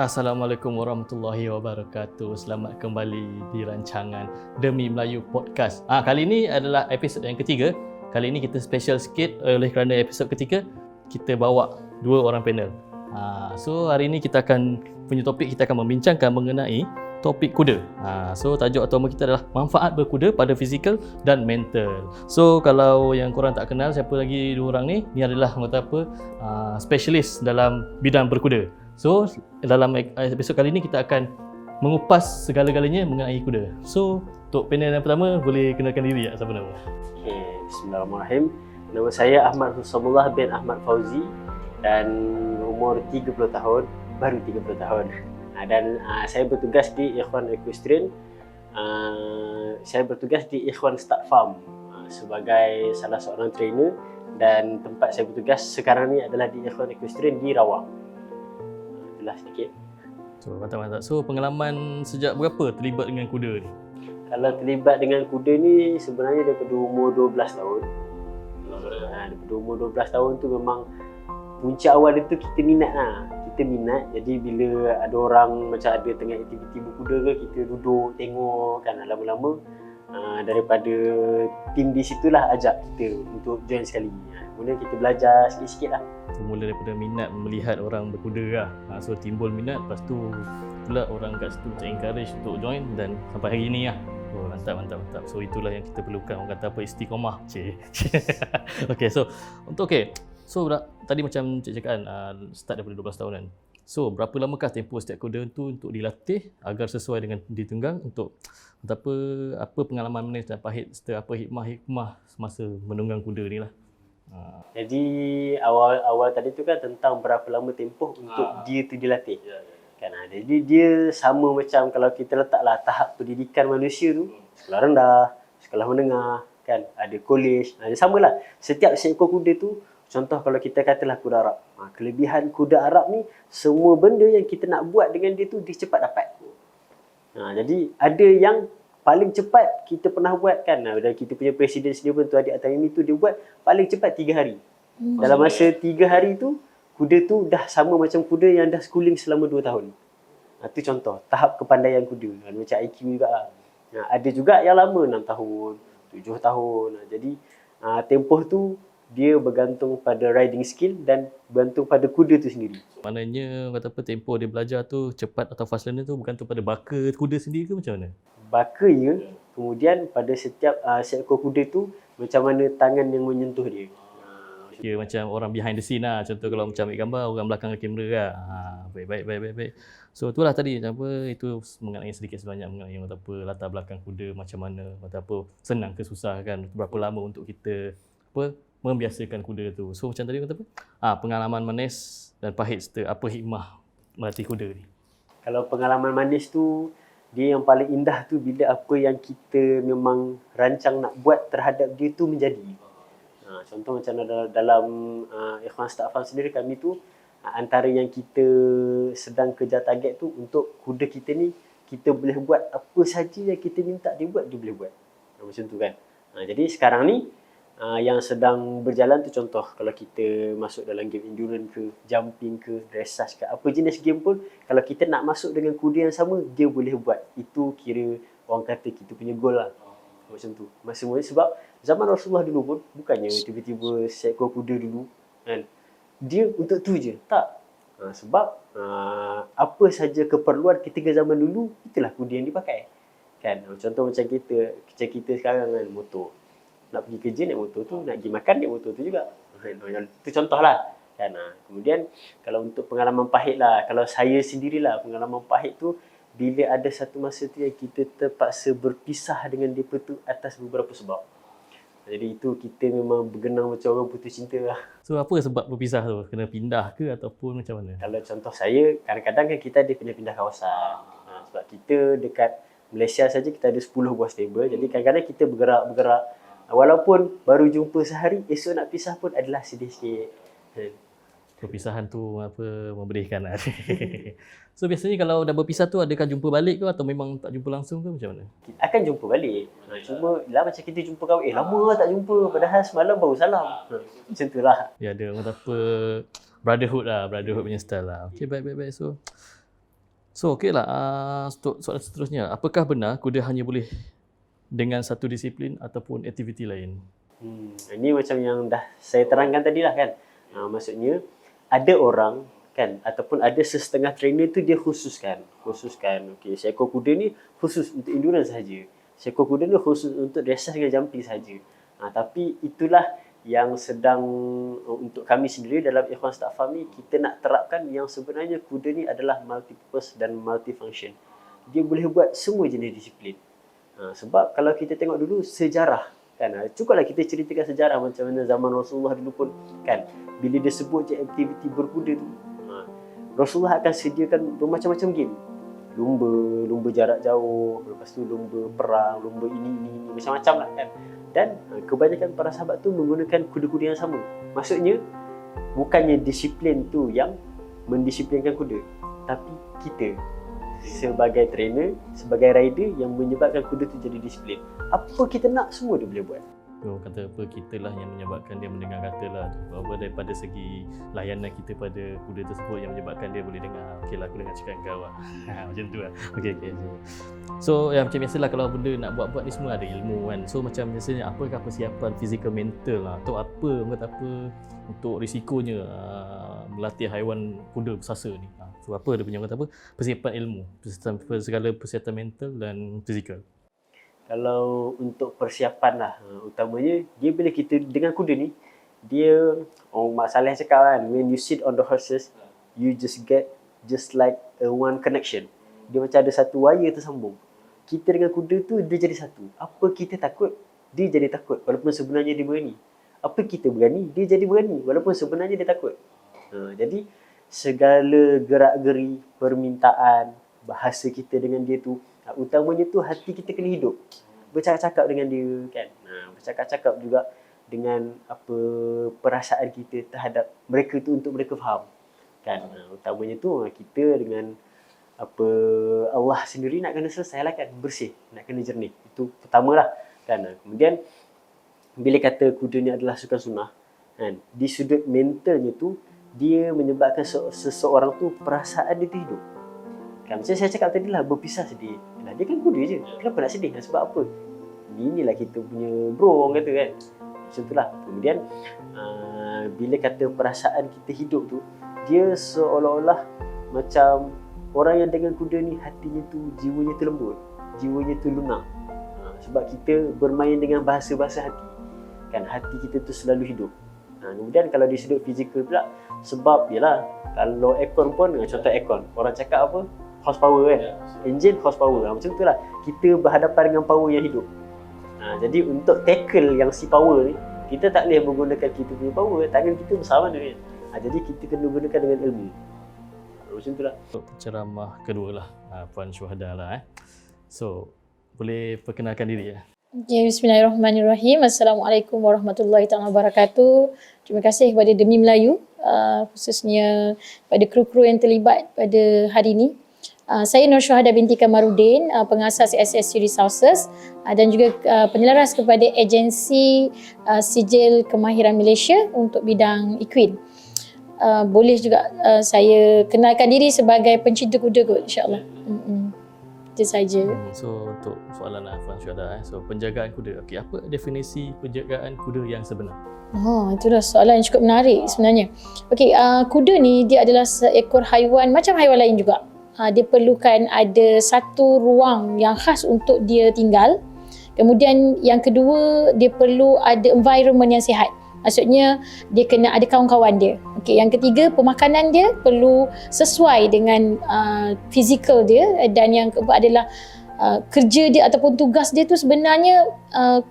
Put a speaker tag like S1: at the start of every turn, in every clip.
S1: Assalamualaikum warahmatullahi wabarakatuh. Selamat kembali di rancangan Demi Melayu Podcast. Kali ini adalah episod yang ketiga. Kali ini kita special sikit oleh kerana episod ketiga kita bawa dua orang panel. So hari ini kita akan punya topik, kita akan membincangkan mengenai topik kuda. So tajuk utama kita adalah manfaat berkuda pada fizikal dan mental. So kalau yang korang tak kenal siapa lagi dua orang ni, ni adalah specialist dalam bidang berkuda. So dalam episod kali ini kita akan mengupas segala-galanya mengenai kuda. So untuk panel yang pertama boleh kenalkan diri tak, siapa nama?
S2: Okay, bismillahirrahmanirrahim. Nama saya Ahmad Husamullah bin Ahmad Fauzi dan umur 30 tahun, baru 30 tahun. Dan saya bertugas di Ikhwan Equestrian. Saya bertugas di Ikhwan Start Farm sebagai salah seorang trainer, dan tempat saya bertugas sekarang ni adalah di Ikhwan Equestrian di Rawang. Sedikit.
S1: So mantap-mantap. So pengalaman sejak berapa terlibat dengan kuda ni?
S2: Kalau terlibat dengan kuda ni sebenarnya daripada umur 12 tahun. Daripada umur 12 tahun tu memang punca awal itu kita minat lah. Kita minat, jadi bila ada orang macam ada tengah aktiviti berkuda ke, kita duduk tengok kan, lama-lama daripada tim di situlah ajak kita untuk join sekali. Kemudian kita belajar sikit-sikit lah.
S1: Mula daripada minat melihat orang berkuda lah. So timbul minat, lepas tu pula orang kat situ macam encourage untuk join, dan sampai hari ni lah. Oh, mantap. So itulah yang kita perlukan. Orang kata apa, istiqomah. Okay, so so tadi macam cik cakap kan, start daripada 12 tahun kan. So berapa lamakah tempoh setiap kuda tu untuk dilatih agar sesuai dengan ditunggang, untuk apa pengalaman manis dan pahit serta apa hikmah semasa menunggang kuda ni lah.
S2: Jadi awal tadi tu kan tentang berapa lama tempoh untuk dia tu dilatih. Kan, jadi dia sama macam kalau kita letaklah tahap pendidikan manusia tu, sekolah rendah, sekolah menengah, kan, ada college. Samalah. Setiap seekor kuda tu, contoh kalau kita katalah kuda Arab. Kelebihan kuda Arab ni, semua benda yang kita nak buat dengan dia tu, dia cepat dapat. Jadi ada yang paling cepat kita pernah buat kan, dan kita punya presiden sendiri pun, Tuan Adik Atamimi tu, dia buat paling cepat 3 hari. Dalam masa 3 hari tu, kuda tu dah sama macam kuda yang dah schooling selama 2 tahun. Itu contoh tahap kepandaian kuda. Macam IQ juga lah. Ada juga yang lama 6 tahun, 7 tahun. Jadi tempoh tu dia bergantung pada riding skill dan bergantung pada kuda tu sendiri.
S1: Maknanya tempoh dia belajar tu cepat atau fast learner tu bergantung pada baka kuda sendiri ke macam mana?
S2: Baka ya, kemudian pada setiap seekor kuda tu macam mana tangan yang menyentuh dia.
S1: Kira macam orang behind the scene lah. Contoh kalau macam ambil gambar orang belakang kamera lah. Baik. So itulah tadi itu mengenai sedikit sebanyak mengenai latar belakang kuda macam mana, senang ke susah kan, berapa lama untuk kita membiasakan kuda tu. So macam tadi pengalaman manis dan pahit serta apa hikmah melatih kuda ni.
S2: Kalau pengalaman manis tu, dia yang paling indah tu bila apa yang kita memang rancang nak buat terhadap dia tu menjadi. Contoh macam dalam Ikhwan Start Farm sendiri, kami tu antara yang kita sedang kejar target tu, untuk kuda kita ni kita boleh buat apa saja yang kita minta dia buat, dia boleh buat. Macam tu kan. Jadi sekarang ni yang sedang berjalan tu, contoh kalau kita masuk dalam game endurance ke, jumping ke, dressage ke, apa jenis game pun, kalau kita nak masuk dengan kuda yang sama, dia boleh buat. Itu kira orang kata kita punya goal lah. Macam tu. Sebab zaman Rasulullah dulu pun bukannya tiba-tiba seekor kuda dulu kan, dia untuk tu je. Tak. Sebab apa saja keperluan ketika zaman dulu, itulah kuda yang dipakai. Kan? Contoh macam kita sekarang kan, motor. Nak pergi kerja naik motor tu, nak pergi makan naik motor tu juga. Itu contohlah. Kan? Kemudian kalau untuk pengalaman pahit lah, kalau saya sendirilah, pengalaman pahit tu bila ada satu masa tu yang kita terpaksa berpisah dengan dia tu atas beberapa sebab. Jadi itu kita memang bergenang macam orang putus cinta lah.
S1: So apa sebab berpisah tu? Kena pindah ke ataupun macam mana?
S2: Kalau contoh saya, kadang-kadang kan kita ada pindah-pindah kawasan. Sebab kita dekat Malaysia saja kita ada 10 buah stable. Jadi kadang-kadang kita bergerak. Walaupun baru jumpa sehari, esok nak pisah pun adalah sedih sikit.
S1: Perpisahan tu memberikan lah. So biasanya kalau dah berpisah tu, adakah jumpa balik ke atau memang tak jumpa langsung ke macam mana?
S2: Akan jumpa balik. Cuma lah macam kita jumpa kawan, lama tak jumpa, padahal semalam baru salam. Macam tu lah.
S1: Ya, ada brotherhood punya style lah. Okay, baik. So So okeylah, untuk soalan seterusnya, apakah benar kuda hanya boleh dengan satu disiplin ataupun aktiviti lain?
S2: Ini macam yang dah saya terangkan tadi lah kan. Maksudnya ada orang kan ataupun ada setengah trainer tu dia khususkan okey, seekor kuda ni khusus untuk endurance saja. Seekor kuda ni khusus untuk dressage dengan jumping saja. Tapi itulah yang sedang untuk kami sendiri dalam Ikhwan Start Farm ni, kita nak terapkan yang sebenarnya kuda ni adalah multi-purpose dan multifunction. Dia boleh buat semua jenis disiplin. Sebab kalau kita tengok dulu sejarah kan, cukuplah kita ceritakan sejarah macam mana zaman Rasulullah dulu pun kan, bila dia sebut je aktiviti berkuda tu, Rasulullah akan sediakan bermacam-macam game. Lumba jarak jauh, lepas tu lumba perang, lumba ini macam-macam lah kan. Dan kebanyakan para sahabat tu menggunakan kuda-kuda yang sama. Maksudnya bukannya disiplin tu yang mendisiplinkan kuda, tapi kita sebagai trainer, sebagai rider yang menyebabkan kuda tu jadi disiplin. Apa kita nak semua dia boleh buat.
S1: Kata apa, kita lah yang menyebabkan dia mendengar kata lah. Apa daripada segi layanan kita pada kuda tersebut yang menyebabkan dia boleh dengar. Okey lah, aku dengar cakap kau lah. Macam tu lah. Okey. So macam biasalah kalau benda nak buat ni semua ada ilmu kan. So macam biasanya apakah persiapan fizikal mental lah, atau apa untuk risikonya melatih haiwan kuda bersasa ni. So apa dia punya persiapan ilmu, segala persiapan mental dan fizikal.
S2: Kalau untuk persiapan lah, utamanya dia bila kita dengan kuda ni, dia Mak Saleh cakap kan, when you sit on the horses, you just get just like a one connection. Dia macam ada satu wire tersambung. Kita dengan kuda tu dia jadi satu. Apa kita takut, dia jadi takut walaupun sebenarnya dia berani. Apa kita berani, dia jadi berani walaupun sebenarnya dia takut. Jadi segala gerak-geri, permintaan, bahasa kita dengan dia tu, utamanya tu hati kita kena hidup. Bercakap-cakap dengan dia kan. Bercakap-cakap juga dengan apa perasaan kita terhadap mereka tu untuk mereka faham. Kan. Utamanya tu kita dengan apa Allah sendiri nak kena selesai lah kan, bersih, nak kena jernih. Itu pertamalah kan. Kemudian bila kata kuda ni adalah sukan sunnah kan, di sudut mentalnya tu dia menyebabkan seseorang tu perasaan dia tu hidup. Kan, macam saya cakap tadi lah, berpisah sedih. Dia kan kuda je. Kenapa nak sedih? Sebab apa? Inilah kita punya bro, orang kata kan. Macam itulah. Kemudian, bila kata perasaan kita hidup tu, dia seolah-olah macam orang yang dengan kuda ni, hatinya tu, jiwanya tu lembut. Jiwanya tu lunak. Sebab kita bermain dengan bahasa-bahasa hati. Kan, hati kita tu selalu hidup. Kemudian kalau di sudut fizikal pula, sebab yalah, kalau aircon pun, contoh aircon, orang cakap apa? Horsepower kan, engine horsepower. Macam tu lah, kita berhadapan dengan power yang hidup. Jadi untuk tackle yang si power ni, kita tak boleh menggunakan kita punya power, tangan kita besar mana kan. Jadi kita kena gunakan dengan ilmu. Macam tu lah.
S1: Untuk ceramah kedua lah, Puan Syuhada lah. So, boleh perkenalkan diri ya?
S3: Okay, bismillahirrahmanirrahim. Assalamualaikum warahmatullahi wabarakatuh. Terima kasih kepada Demi Melayu, khususnya pada kru-kru yang terlibat pada hari ini. Saya Nur Syuhada binti Kamarudin, pengasas SSC Resources dan juga penyelaras kepada agensi Sijil Kemahiran Malaysia untuk bidang equine. Boleh juga saya kenalkan diri sebagai pencinta kuda kot, insyaAllah. Itu saja.
S1: So untuk soalan Puan Syuhada, so penjagaan kuda. Okey, apa definisi penjagaan kuda yang sebenar?
S3: Itulah soalan yang cukup menarik sebenarnya. Okey, kuda ni dia adalah seekor haiwan macam haiwan lain juga. Dia perlukan ada satu ruang yang khas untuk dia tinggal. Kemudian yang kedua, dia perlu ada environment yang sihat. Maksudnya dia kena ada kawan-kawan dia. Okey, yang ketiga, pemakanan dia perlu sesuai dengan fizikal dia, dan yang keempat adalah kerja dia ataupun tugas dia tu sebenarnya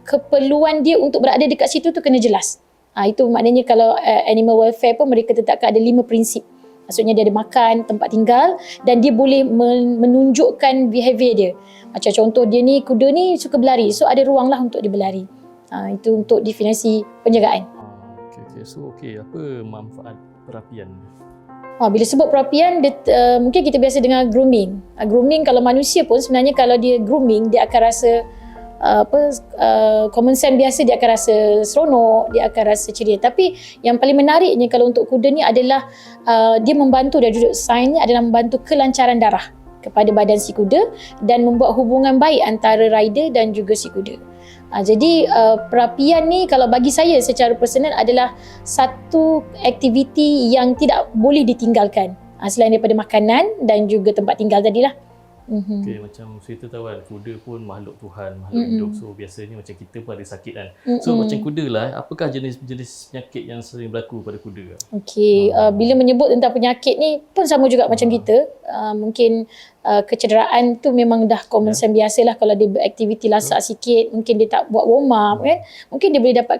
S3: keperluan dia untuk berada dekat situ tu kena jelas. Itu maknanya kalau animal welfare pun mereka tetapkan ada 5 prinsip. Maksudnya dia ada makan, tempat tinggal, dan dia boleh menunjukkan behavior dia. Macam contoh dia ni, kuda ni suka berlari, so ada ruang lah untuk dia berlari. Itu untuk definisi penjagaan.
S1: Okay. So apa manfaat perapian?
S3: Bila sebut perapian, mungkin kita biasa dengar grooming. Grooming kalau manusia pun sebenarnya kalau dia grooming, dia akan rasa common sense biasa, dia akan rasa seronok, dia akan rasa ceria. Tapi yang paling menariknya kalau untuk kuda ni adalah dia membantu, dari sudut sainsnya adalah membantu kelancaran darah. kepada badan si kuda dan membuat hubungan baik antara rider dan juga si kuda. Jadi perapian ni kalau bagi saya secara personal adalah satu aktiviti yang tidak boleh ditinggalkan selain daripada makanan dan juga tempat tinggal tadilah.
S1: Okay, macam cerita tahu kan, kuda pun makhluk Tuhan, makhluk hidup. So biasanya macam kita pun ada sakit kan. So macam kuda lah, apakah jenis-jenis penyakit yang sering berlaku pada kuda?
S3: Okey, bila menyebut tentang penyakit ni pun sama juga macam kita. Mungkin kecederaan tu memang dah common sense biasalah. Kalau dia beraktiviti lasak sikit, mungkin dia tak buat warm up kan. Mungkin dia boleh dapat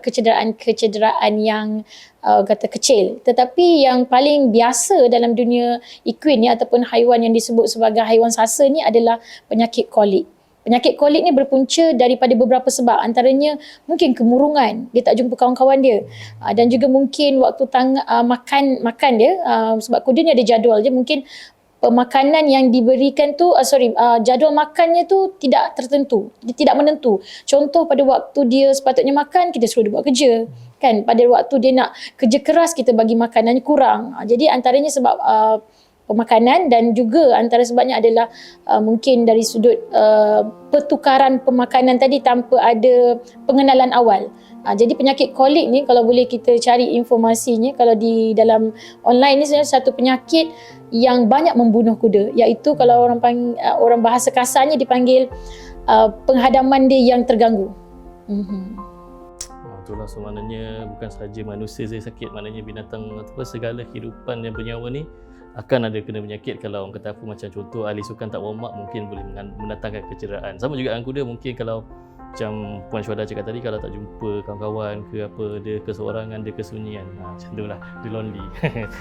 S3: kecederaan yang kata kecil. Tetapi yang paling biasa dalam dunia equine ni ataupun haiwan yang disebut sebagai haiwan sasa ni adalah penyakit kolik. Penyakit kolik ni berpunca daripada beberapa sebab. Antaranya mungkin kemurungan, dia tak jumpa kawan-kawan dia. Dan juga mungkin waktu makan dia, sebab kuda ni ada jadual je, mungkin pemakanan yang diberikan tu, jadual makannya tu tidak tertentu, dia tidak menentu. Contoh pada waktu dia sepatutnya makan, kita suruh dia buat kerja. Kan, pada waktu dia nak kerja keras, kita bagi makanannya kurang. Jadi antaranya sebab pemakanan dan juga antara sebabnya adalah mungkin dari sudut pertukaran pemakanan tadi tanpa ada pengenalan awal. Jadi penyakit kolik ni kalau boleh kita cari informasinya, kalau di dalam online ni sebenarnya satu penyakit yang banyak membunuh kuda, iaitu kalau orang bahasa kasarnya dipanggil penghadaman dia yang terganggu.
S1: Itulah, so maknanya bukan sahaja manusia saja sakit, maknanya binatang ataupun segala kehidupan yang bernyawa ni akan ada kena penyakit. Kalau orang kata apa, macam contoh ahli sukan tak warm up mungkin boleh mendatangkan kecederaan. Sama juga dengan kuda, mungkin kalau macam Puan Syuhada cakap tadi, kalau tak jumpa kawan-kawan ke apa, dia keseorangan, dia kesunyian, macam tu lah, dia lonely.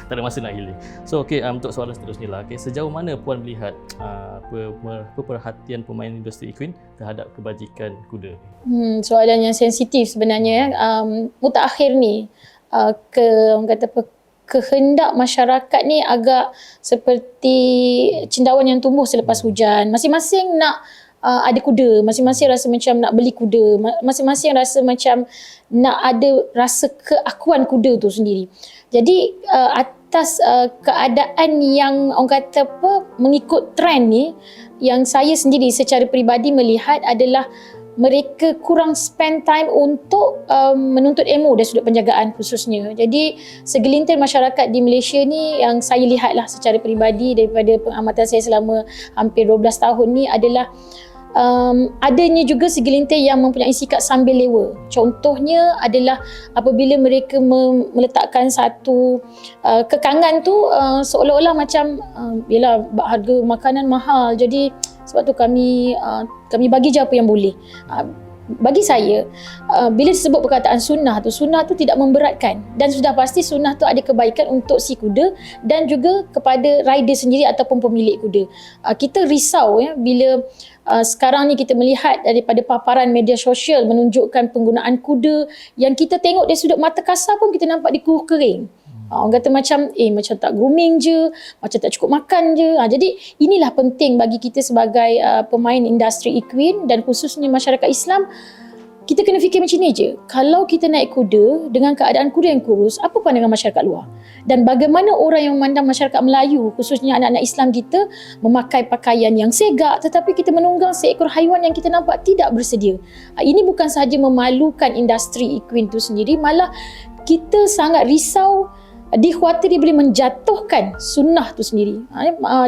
S1: Tak ada masa nak healing. So untuk soalan seterusnya lah, sejauh mana Puan melihat perhatian pemain industri equine terhadap kebajikan kuda?
S3: Soalan yang sensitif sebenarnya. Mutakhir ni orang kata apa, kehendak masyarakat ni agak seperti cendawan yang tumbuh selepas hujan. Masing-masing nak ada kuda, masing-masing rasa macam nak beli kuda, masing-masing rasa macam nak ada rasa keakuan kuda tu sendiri. Jadi atas keadaan yang orang kata apa, mengikut trend ni, yang saya sendiri secara peribadi melihat adalah mereka kurang spend time untuk menuntut ilmu dari sudut penjagaan khususnya. Jadi segelintir masyarakat di Malaysia ni yang saya lihatlah secara peribadi daripada pengamatan saya selama hampir 12 tahun ni adalah adanya juga segelintir yang mempunyai sikap sambil lewa. Contohnya adalah apabila mereka meletakkan satu kekangan tu seolah-olah macam yalah harga makanan mahal, jadi sebab tu kami bagi je apa yang boleh. Bagi saya, bila disebut perkataan sunnah tu tidak memberatkan, dan sudah pasti sunnah tu ada kebaikan untuk si kuda dan juga kepada rider sendiri ataupun pemilik kuda. Kita risau bila sekarang ni kita melihat daripada paparan media sosial menunjukkan penggunaan kuda yang kita tengok dari sudut mata kasar pun kita nampak dia kuruh kering. Orang kata macam tak grooming je, macam tak cukup makan je. Jadi inilah penting bagi kita sebagai pemain industri equine dan khususnya masyarakat Islam. Kita kena fikir macam ni je. Kalau kita naik kuda dengan keadaan kuda yang kurus, apa pandangan masyarakat luar? Dan bagaimana orang yang memandang masyarakat Melayu, khususnya anak-anak Islam kita, memakai pakaian yang segak tetapi kita menunggang seekor haiwan yang kita nampak tidak bersedia. Ini bukan sahaja memalukan industri equine itu sendiri, malah kita sangat risau dikhawatir dia boleh menjatuhkan sunnah tu sendiri.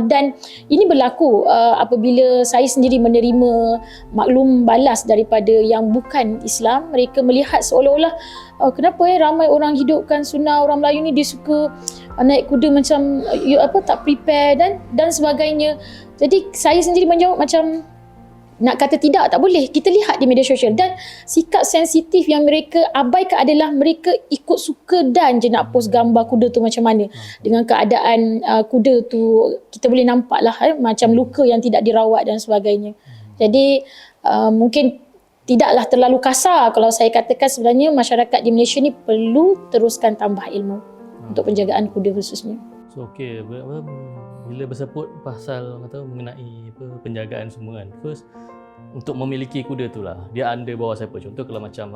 S3: Dan ini berlaku apabila saya sendiri menerima maklum balas daripada yang bukan Islam. Mereka melihat seolah-olah kenapa ramai orang hidupkan sunnah, orang Melayu ni dia suka naik kuda macam tak prepare dan sebagainya. Jadi saya sendiri menjawab macam nak kata tidak, tak boleh. Kita lihat di media sosial dan sikap sensitif yang mereka abaikan adalah mereka ikut suka dan je nak post gambar kuda tu macam mana. Dengan keadaan kuda tu kita boleh nampak lah macam luka yang tidak dirawat dan sebagainya. Jadi mungkin tidaklah terlalu kasar kalau saya katakan sebenarnya masyarakat di Malaysia ni perlu teruskan tambah ilmu untuk penjagaan kuda khususnya.
S1: So bila bersebut pasal mengenai penjagaan semua kan, first untuk memiliki kuda tu lah. Dia under bawah siapa? Contoh kalau macam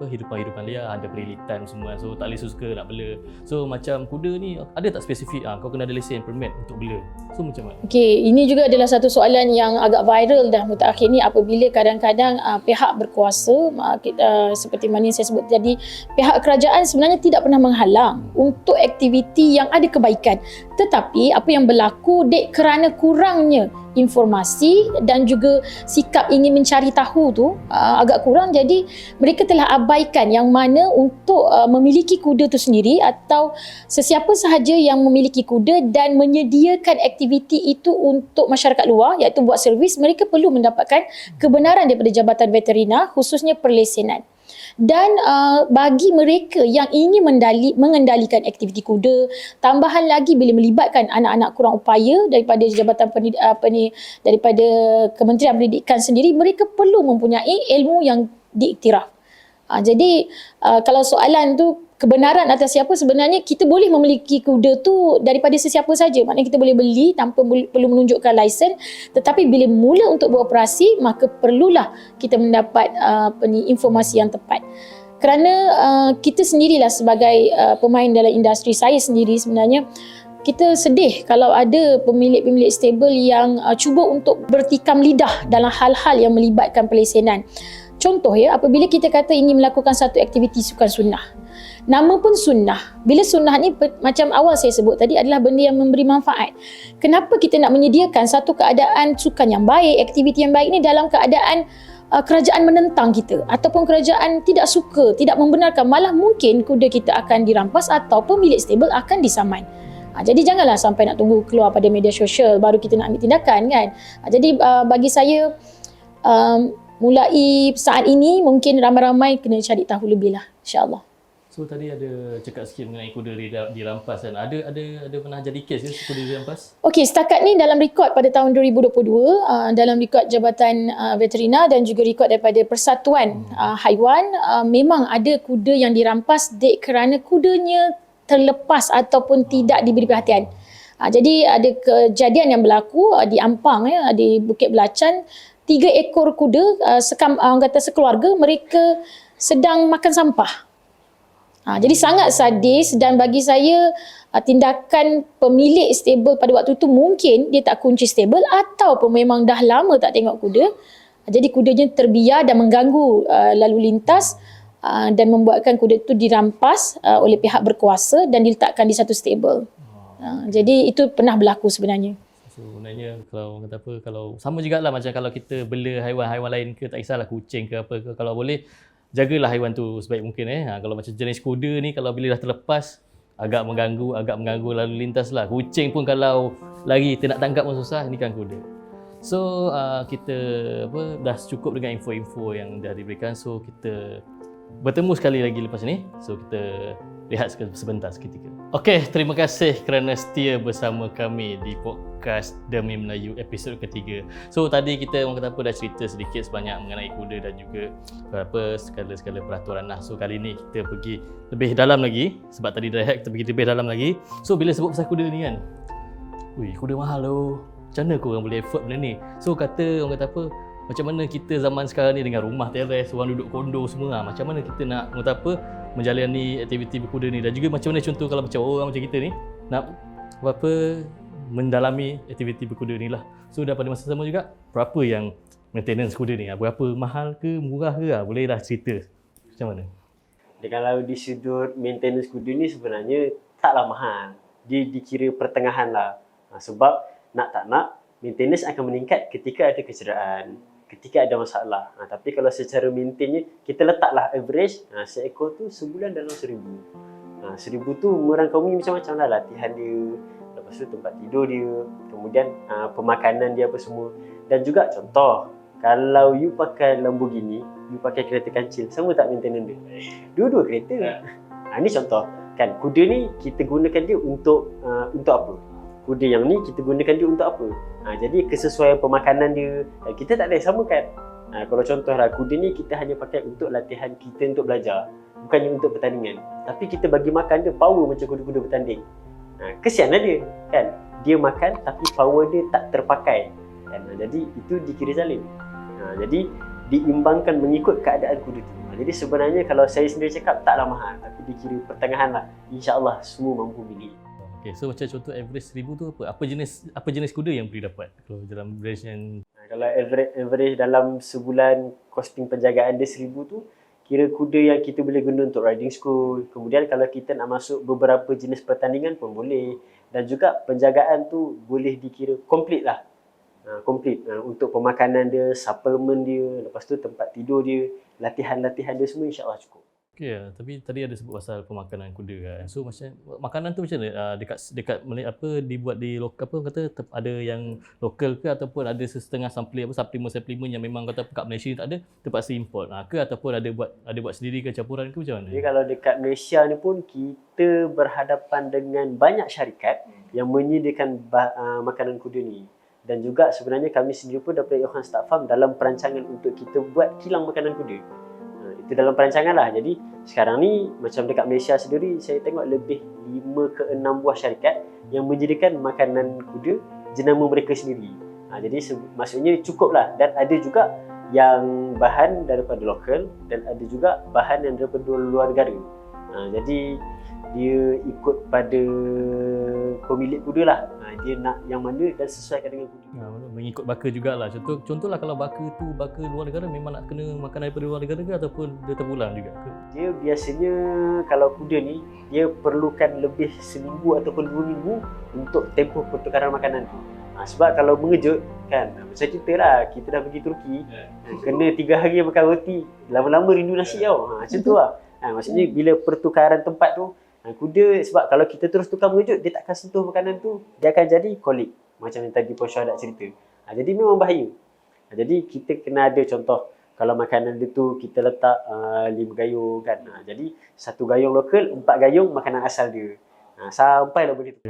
S1: hidupan-hidupan liar, ada perilitan semua. So tak boleh suka nak bela. So macam kuda ni ada tak spesifik kau kena ada lesen permit untuk bela. So macam mana?
S3: Okey, ini juga adalah satu soalan yang agak viral dah mutakhir ni apabila kadang-kadang pihak berkuasa seperti mana yang saya sebut tadi, pihak kerajaan sebenarnya tidak pernah menghalang untuk aktiviti yang ada kebaikan. Tetapi apa yang berlaku kerana kurangnya informasi dan juga sikap ingin mencari tahu tu agak kurang, jadi mereka telah abaikan yang mana untuk memiliki kuda tu sendiri atau sesiapa sahaja yang memiliki kuda dan menyediakan aktiviti itu untuk masyarakat luar iaitu buat servis, mereka perlu mendapatkan kebenaran daripada Jabatan Veterina khususnya perlesenan. Dan bagi mereka yang ingin mengendalikan aktiviti kuda, tambahan lagi bila melibatkan anak-anak kurang upaya daripada Jabatan daripada Kementerian Pendidikan sendiri, mereka perlu mempunyai ilmu yang diiktiraf. Jadi kalau soalan tu kebenaran atas siapa, sebenarnya kita boleh memiliki kuda tu daripada sesiapa saja. Maknanya kita boleh beli tanpa perlu menunjukkan lesen, tetapi bila mula untuk beroperasi maka perlulah kita mendapat informasi yang tepat. Kerana kita sendirilah sebagai pemain dalam industri, saya sendiri sebenarnya kita sedih kalau ada pemilik-pemilik stable yang cuba untuk bertikam lidah dalam hal-hal yang melibatkan perlesenan. Contoh apabila kita kata ingin melakukan satu aktiviti sukan sunnah. Nama pun sunnah. Bila sunnah ni macam awal saya sebut tadi adalah benda yang memberi manfaat. Kenapa kita nak menyediakan satu keadaan sukan yang baik, aktiviti yang baik ni dalam keadaan kerajaan menentang kita ataupun kerajaan tidak suka, tidak membenarkan, malah mungkin kuda kita akan dirampas atau pemilik stable akan disaman. Jadi janganlah sampai nak tunggu keluar pada media sosial baru kita nak ambil tindakan kan. Jadi bagi saya mulai saat ini mungkin ramai-ramai kena cari tahu lebih lah, insya-Allah.
S1: So tadi ada cakap sikit mengenai kuda dirampas kan. Ada pernah jadi kes ke kuda dirampas? Okey,
S3: setakat ni dalam rekod pada tahun 2022 dalam rekod Jabatan Veterina dan juga rekod daripada Persatuan Haiwan, memang ada kuda yang dirampas kerana kudanya terlepas ataupun tidak diberi perhatian. Jadi ada kejadian yang berlaku di Ampang di Bukit Belacan, 3 ekor kuda orang kata sekeluarga mereka sedang makan sampah. Jadi sangat sadis dan bagi saya tindakan pemilik stable pada waktu itu mungkin dia tak kunci stable ataupun memang dah lama tak tengok kuda. Jadi kudanya terbiar dan mengganggu lalu lintas dan membuatkan kuda itu dirampas oleh pihak berkuasa dan diletakkan di satu stable. Jadi itu pernah berlaku sebenarnya.
S1: So, sebenarnya kalau sama jugalah macam kalau kita bela haiwan-haiwan lain ke, tak kisahlah kucing ke apa ke, kalau boleh jagalah haiwan tu sebaik mungkin. Kalau macam jenis kuda ni, kalau bila dah terlepas agak mengganggu lalu lintas lah. Kucing pun kalau lari kita nak tangkap pun susah, ni kan kuda. So kita dah cukup dengan info-info yang dah diberikan. So kita bertemu sekali lagi lepas ni. So kita lihat sebentar seketika. Okey, terima kasih kerana setia bersama kami di podcast Demi Melayu episod ketiga. So tadi kita orang kata dah cerita sedikit sebanyak mengenai kuda dan juga segala-segala peraturan lah. So kali ni kita pergi lebih dalam lagi, sebab tadi dah kita pergi lebih dalam lagi. So bila sebut pasal kuda ni kan, kuda mahal loh. Macam mana korang boleh afford benda ni? So orang kata macam mana kita zaman sekarang ni dengan rumah teres, orang duduk kondo semua, macam mana kita nak menjalani aktiviti berkuda ni, dan juga macam mana contoh kalau macam orang macam kita ni nak mendalami aktiviti berkuda ni lah. So pada masa sama juga, berapa yang maintenance kuda ni? Berapa mahal ke, murah ke? Boleh dah cerita macam mana?
S2: Kalau di sudut maintenance kuda ni sebenarnya taklah mahal. Dia dikira pertengahan lah. Sebab nak tak nak, maintenance akan meningkat ketika ada kecederaan, ketika ada masalah. Tapi kalau secara maintainnya, kita letaklah average, seekor tu sebulan dalam 1,000. 1,000 tu merangkumi macam-macam lah, latihan dia, lepas tu tempat tidur dia, kemudian pemakanan dia apa semua. Dan juga contoh, kalau you pakai Lamborghini, you pakai kereta kancil, sama tak maintenance dia? Dua-dua kereta. Ini contoh. Kan, kuda ni kita gunakan dia untuk apa? Kuda yang ni kita gunakan dia untuk apa? Jadi kesesuaian pemakanan dia kita tak ada samakan. Kalau contohlah kuda ni kita hanya pakai untuk latihan kita untuk belajar, bukannya untuk pertandingan. Tapi kita bagi makan dia power macam kuda-kuda bertanding. Kesianlah dia kan. Dia makan tapi power dia tak terpakai kan. Jadi itu dikira zalim. Jadi diimbangkan mengikut keadaan kuda tu. Jadi sebenarnya kalau saya sendiri cakap taklah mahal, tapi dikira pertengahan lah. InsyaAllah semua mampu milik.
S1: Okay, so macam contoh average 1,000 tu apa? Apa jenis kuda yang boleh dapat kalau dalam range yang
S2: Kalau average dalam sebulan kosting penjagaan dia 1,000 tu, kira kuda yang kita boleh guna untuk riding school. Kemudian kalau kita nak masuk beberapa jenis pertandingan pun boleh. Dan juga penjagaan tu boleh dikira komplit lah. Komplit untuk pemakanan dia, suplemen dia, lepas tu tempat tidur dia, latihan-latihan dia semua insya-Allah cukup.
S1: okey lah. Tapi tadi ada sebut pasal pemakanan kuda kan. So macam makanan tu macam mana? Dekat dibuat di lokal apa kata ada yang lokal ke ataupun ada setengah suplemen yang memang kata kat Malaysia ni tak ada, terpaksa import. Ke ataupun ada buat sendiri ke campuran ke macam mana?
S2: Jadi kalau dekat Malaysia ni pun kita berhadapan dengan banyak syarikat yang menyediakan makanan kuda ni. Dan juga sebenarnya kami sendiri pun daripada Yohan Start Farm dalam perancangan untuk kita buat kilang makanan kuda. Itu dalam perancangan lah. Jadi sekarang ni macam dekat Malaysia sendiri saya tengok lebih 5 ke 6 buah syarikat yang menyediakan makanan kuda jenama mereka sendiri. Jadi maksudnya cukup lah. Dan ada juga yang bahan daripada lokal dan ada juga bahan yang daripada luar negara. Jadi dia ikut pada pemilik kuda lah. Dia nak yang mana dan sesuaikan dengan kuda.
S1: Mengikut baka jugalah. Contohlah kalau baka luar negara memang nak kena makanan daripada luar negara ke ataupun dia terpulang juga ke?
S2: Dia biasanya kalau kuda ni dia perlukan lebih seminggu ataupun 2 minggu untuk tempoh pertukaran makanan tu. Sebab kalau mengejut kan, macam kita lah, kita dah pergi Turki, kena 3 hari makan roti, lama-lama rindu nasi tau. Macam tu lah. Maksudnya bila pertukaran tempat tu, kuda sebab kalau kita terus tukar mengejut, dia takkan sentuh makanan tu, dia akan jadi kolik. Macam yang tadi Puan Syuhada cerita. Jadi memang bahaya. Jadi kita kena ada contoh, kalau makanan dia tu kita letak 5 gayung kan. Jadi 1 gayung lokal, 4 gayung makanan asal dia. Sampailah begitu.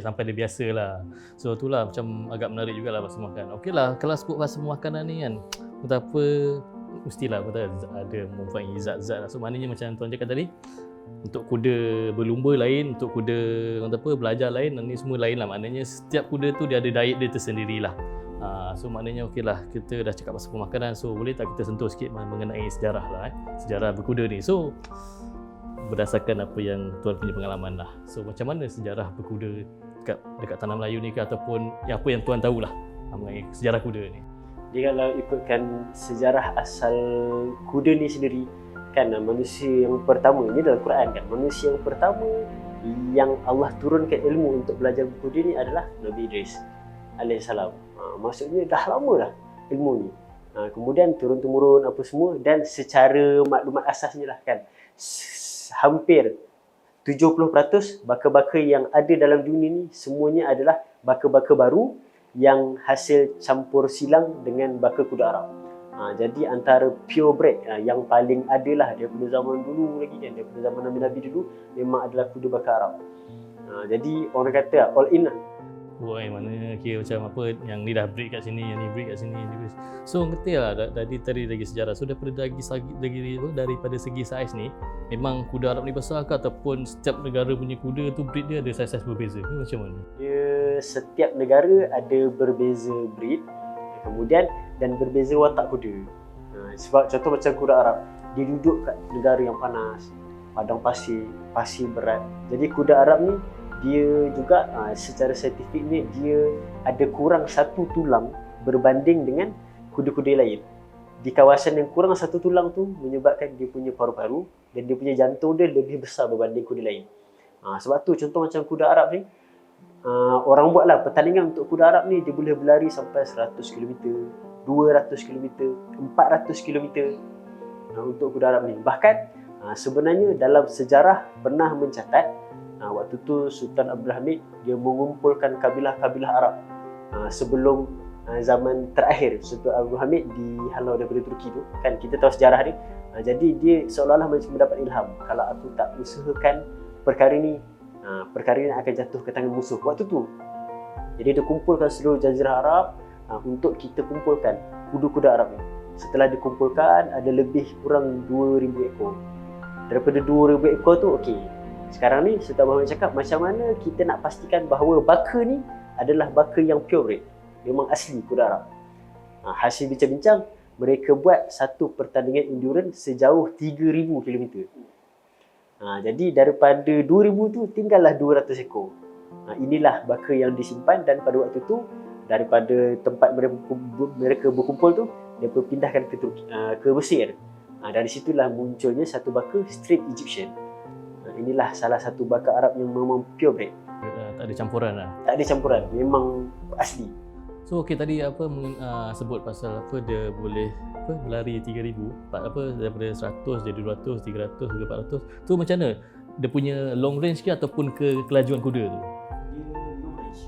S1: Sampai dia biasa lah. So itulah macam agak menarik jugalah pasal makan. Okey lah, kalau sebut pasal makanan ni kan, betapa mestilah ada mempunyai zat-zat lah. So maknanya macam Tuan cakap tadi, untuk kuda berlumba lain, untuk kuda belajar lain, dan ni semua lain lah. Maknanya setiap kuda tu dia ada diet dia tersendirilah. So maknanya okey lah, kita dah cakap pasal pemakanan. So boleh tak kita sentuh sikit mengenai sejarah lah, sejarah berkuda ni. So berdasarkan apa yang Tuan punya pengalaman lah. So macam mana sejarah berkuda dekat tanah Melayu ni ke, ataupun apa yang Tuan tahulah mengenai sejarah kuda ni?
S2: Jadi kalau ikutkan sejarah asal kuda ni sendiri kan, manusia yang pertama ini dalam Quran kan, manusia yang pertama yang Allah turunkan ilmu untuk belajar berkuda ni adalah Nabi Idris alaihissalam. Maksudnya dah lama dah ilmu ni. Kemudian turun-temurun apa semua, dan secara maklumat asasnya lah kan, hampir 70% baka-baka yang ada dalam dunia ni semuanya adalah baka-baka baru yang hasil campur silang dengan baka kuda Arab. Jadi antara purebred yang paling adalah daripada zaman dulu lagi kan, daripada zaman Nabi-Nabi dulu memang adalah kuda baka Arab. Jadi orang kata all in lah.
S1: Mana kira macam apa, yang ni dah breed kat sini, yang ni breed kat sini, yang ni breed. So ngerti lah dari lagi sejarah. So daripada segi saiz ni, memang kuda Arab ni besar ke, ataupun setiap negara punya kuda tu breed dia ada saiz berbeza ke, macam mana?
S2: Dia setiap negara ada berbeza breed, kemudian dan berbeza watak kuda. Sebab contoh macam kuda Arab, dia duduk kat negara yang panas, padang pasir berat. Jadi kuda Arab ni dia juga secara saintifiknya dia ada kurang 1 tulang berbanding dengan kuda-kuda lain. Di kawasan yang kurang 1 tulang tu menyebabkan dia punya paru-paru dan dia punya jantung dia lebih besar berbanding kuda lain. Sebab tu contoh macam kuda Arab ni, orang buatlah pertandingan untuk kuda Arab ni, dia boleh berlari sampai 100 km, 200 km, 400 km untuk kuda Arab ni. Bahkan sebenarnya dalam sejarah pernah mencatat waktu tu Sultan Abdul Hamid dia mengumpulkan kabilah-kabilah Arab sebelum zaman terakhir Sultan Abdul Hamid dihalau daripada Turki tu kan, kita tahu sejarah dia. Jadi dia seolah-olah macam mendapat ilham, kalau aku tak usahakan perkara ni akan jatuh ke tangan musuh waktu tu. Jadi dia kumpulkan seluruh jazirah Arab untuk kita kumpulkan kuda-kuda Arab ni. Setelah dikumpulkan ada lebih kurang 2,000 ekor. Daripada 2,000 ekor tu okey, sekarang ni Sultan Muhammad cakap macam mana kita nak pastikan bahawa baka ni adalah baka yang purebred, memang asli kuda Arab. Hasil bincang-bincang mereka buat satu pertandingan endurance sejauh 3,000 km. Jadi daripada 2,000 tu tinggallah 200 ekor. Inilah baka yang disimpan, dan pada waktu tu daripada tempat mereka berkumpul tu, dia pindahkan ke Mesir. Dari situlah munculnya satu baka Straight Egyptian. Inilah salah satu baka Arab yang memang purebred.
S1: Tak ada campuran lah.
S2: Tak ada campuran, memang asli.
S1: So okey, tadi sebut pasal dia boleh berlari 3,000, daripada 100 jadi 200, 300 hingga 400. Tu macam mana? Dia punya long range ke ataupun kelajuan kuda tu?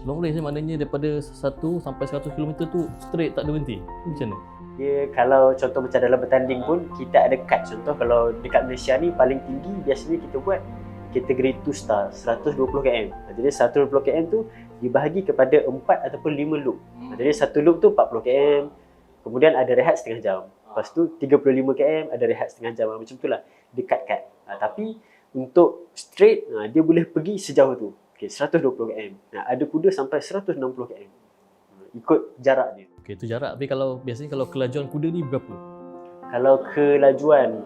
S1: Long range ni maknanya daripada 1 sampai 100 km tu straight, tak ada berhenti. Macam mana?
S2: Dia kalau contoh macam dalam bertanding pun kita ada cut. Contoh kalau dekat Malaysia ni paling tinggi biasanya kita buat kategori 2 star 120 km. Jadi 120 km tu dibahagi kepada 4 ataupun 5 loop. Jadi satu loop tu 40 km. Kemudian ada rehat setengah jam. Lepas tu 35 km ada rehat setengah jam. Macam itulah dia cut. Tapi untuk straight dia boleh pergi sejauh tu. 120 km. Ada kuda sampai 160 km. Ikut jarak dia.
S1: Okey, tu jarak. Tapi biasanya kalau kelajuan kuda ni berapa?
S2: Kalau kelajuan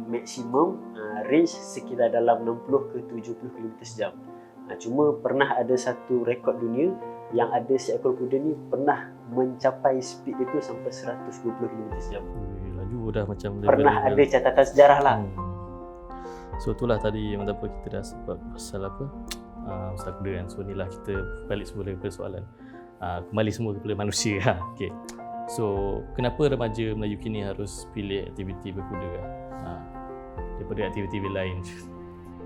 S2: maksimum range sekitar dalam 60 ke 70 km sejam. Cuma pernah ada satu rekod dunia yang ada seekor kuda ni pernah mencapai speed itu sampai 120 km sejam.
S1: Laju dah macam
S2: pernah ada catatan sejarah lah.
S1: So itulah tadi yang kita dah sebut pasal pasal kuda kan. So inilah kita balik semula kepada soalan. Kembali semua kepada manusia. Okay. So kenapa remaja Melayu kini harus pilih aktiviti berkuda daripada aktiviti lain?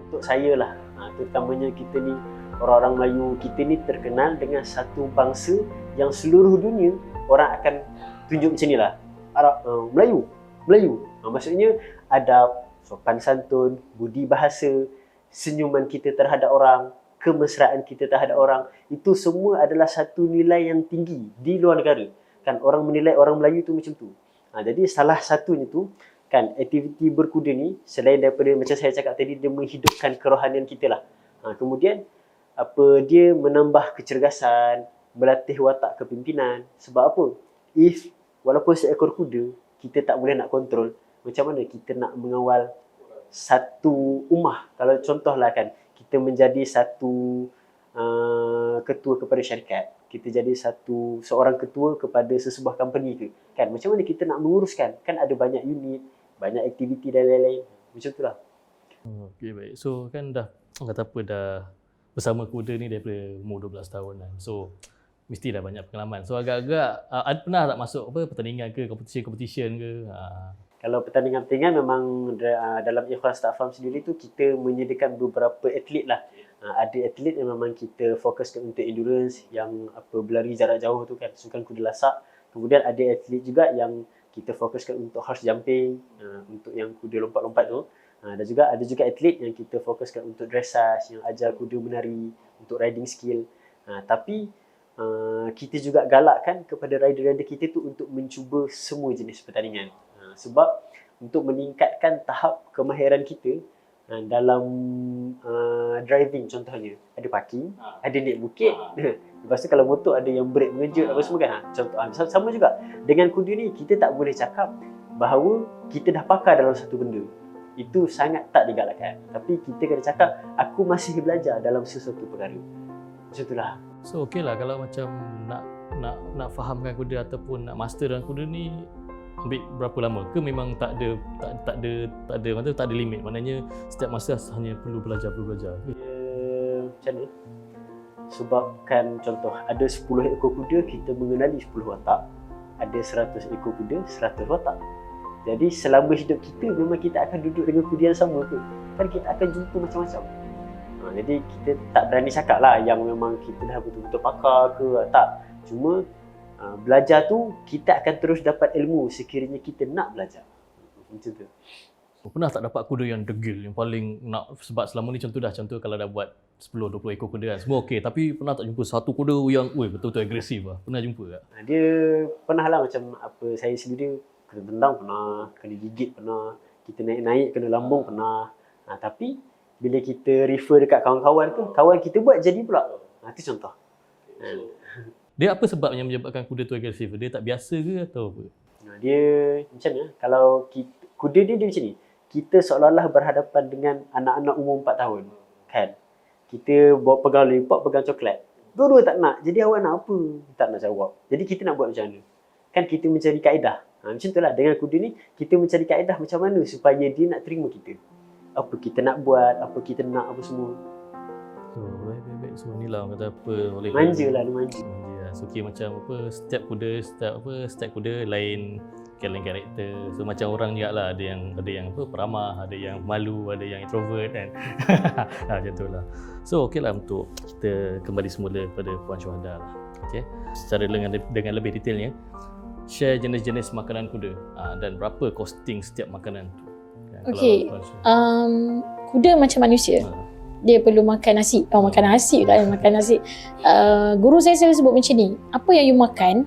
S2: Untuk saya lah, terutamanya kita ni orang-orang Melayu, kita ni terkenal dengan satu bangsa yang seluruh dunia orang akan tunjuk macam ni lah. Melayu. Maksudnya adab, sopan santun, budi bahasa, senyuman kita terhadap orang, kemesraan kita terhadap orang, itu semua adalah satu nilai yang tinggi di luar negara. Kan orang menilai orang Melayu tu macam tu. Jadi salah satunya tu kan aktiviti berkuda ni, selain daripada macam saya cakap tadi, dia menghidupkan kerohanian kita lah. Kemudian dia menambah kecergasan, melatih watak kepimpinan. Sebab apa? Walaupun seekor kuda kita tak boleh nak kontrol, macam mana kita nak mengawal satu ummah? Kalau contohlah kan, kita menjadi satu ketua kepada syarikat, kita jadi seorang ketua kepada sesebuah company ke, kan macam mana kita nak menguruskan? Kan ada banyak unit, banyak aktiviti dan lain-lain. Macam itulah.
S1: Okey, baik. So kan dah bersama kuda ni daripada umur 12 tahun kan. So mesti dah banyak pengalaman. So agak-agak pernah tak masuk pertandingan ke, competition ke?
S2: Kalau pertandingan-pertandingan memang dalam Ikhwan Start Farm sendiri tu kita menyediakan beberapa atlet lah. Ada atlet yang memang kita fokuskan untuk endurance, yang berlari jarak jauh tu kan, sukan kuda lasak. Kemudian ada atlet juga yang kita fokuskan untuk horse jumping, untuk yang kuda lompat-lompat tu. Dan juga ada juga atlet yang kita fokuskan untuk dressage, yang ajar kuda menari, untuk riding skill. Tapi kita juga galakkan kepada rider-rider kita tu untuk mencuba semua jenis pertandingan. Sebab untuk meningkatkan tahap kemahiran kita dalam driving contohnya, ada parking, ada naik bukit. Lepas tu kalau motor ada yang brake mengejut apa semua kan. Contoh sama juga dengan kuda ni, kita tak boleh cakap bahawa kita dah pakar dalam satu benda. Itu sangat tak digalakkan. Tapi kita kena cakap aku masih belajar dalam sesuatu perkara. Macam itulah.
S1: So okeylah kalau macam nak fahamkan kuda ataupun nak master dalam kuda ni, ambil berapa lama ke memang tak ada limit, maknanya setiap masa hanya perlu belajar
S2: macam mana? Sebabkan contoh ada 10 ekor kuda, kita mengenali 10 watak. Ada 100 ekor kuda, 100 watak. Jadi selama hidup kita memang kita akan duduk dengan kuda yang sama ke? Kan kita akan jumpa macam-macam. Jadi kita tak berani cakap lah yang memang kita dah betul-betul pakar ke, tak. Cuma belajar tu kita akan terus dapat ilmu sekiranya kita nak belajar. Macam tu.
S1: Pernah tak dapat kuda yang degil, yang paling nak, sebab selama ni contoh kalau dah buat 10-20 ekor kuda kan, semua okey, tapi pernah tak jumpa satu kuda yang betul-betul agresif lah? Pernah jumpa tak?
S2: Dia pernah lah, macam saya sendiri kena tendang pernah, kena gigit pernah, kita naik-naik kena lambung pernah. Tapi bila kita refer dekat kawan-kawan tu, kawan kita buat jadi pula. Itu contoh.
S1: Dia apa sebab yang menyebabkan kuda tu agresif? Dia tak biasa ke atau apa?
S2: Dia macam mana? Kalau kuda dia macam ni. Kita seolah-olah berhadapan dengan anak-anak umur 4 tahun. Kan? Kita bawa pegang lollipop, pegang coklat. Dua-dua tak nak. Jadi awak nak apa? Tak nak jawab. Jadi kita nak buat macam mana? Kan kita mencari kaedah. Macam itulah dengan kuda ni, kita mencari kaedah macam mana supaya dia nak terima kita. Apa kita nak buat, apa kita nak, apa semua.
S1: So, baik-baik. So, ni lah kata apa oleh
S2: Manja lah, dia manja.
S1: So, okay, macam apa, setiap kuda lain karakter. So, macam orang juga lah, ada yang apa, peramah, ada yang malu, ada yang introvert kan. Macam tu lah. So, okay lah untuk kita kembali semula pada Puan Syuhada lah. Okay. Secara dengan lebih detailnya, share jenis-jenis makanan kuda dan berapa costing setiap makanan tu.
S3: Okay, kuda macam manusia. Dia perlu makan nasi. Makan nasi tak makan nasi. Guru saya selalu sebut macam ni. Apa yang you makan,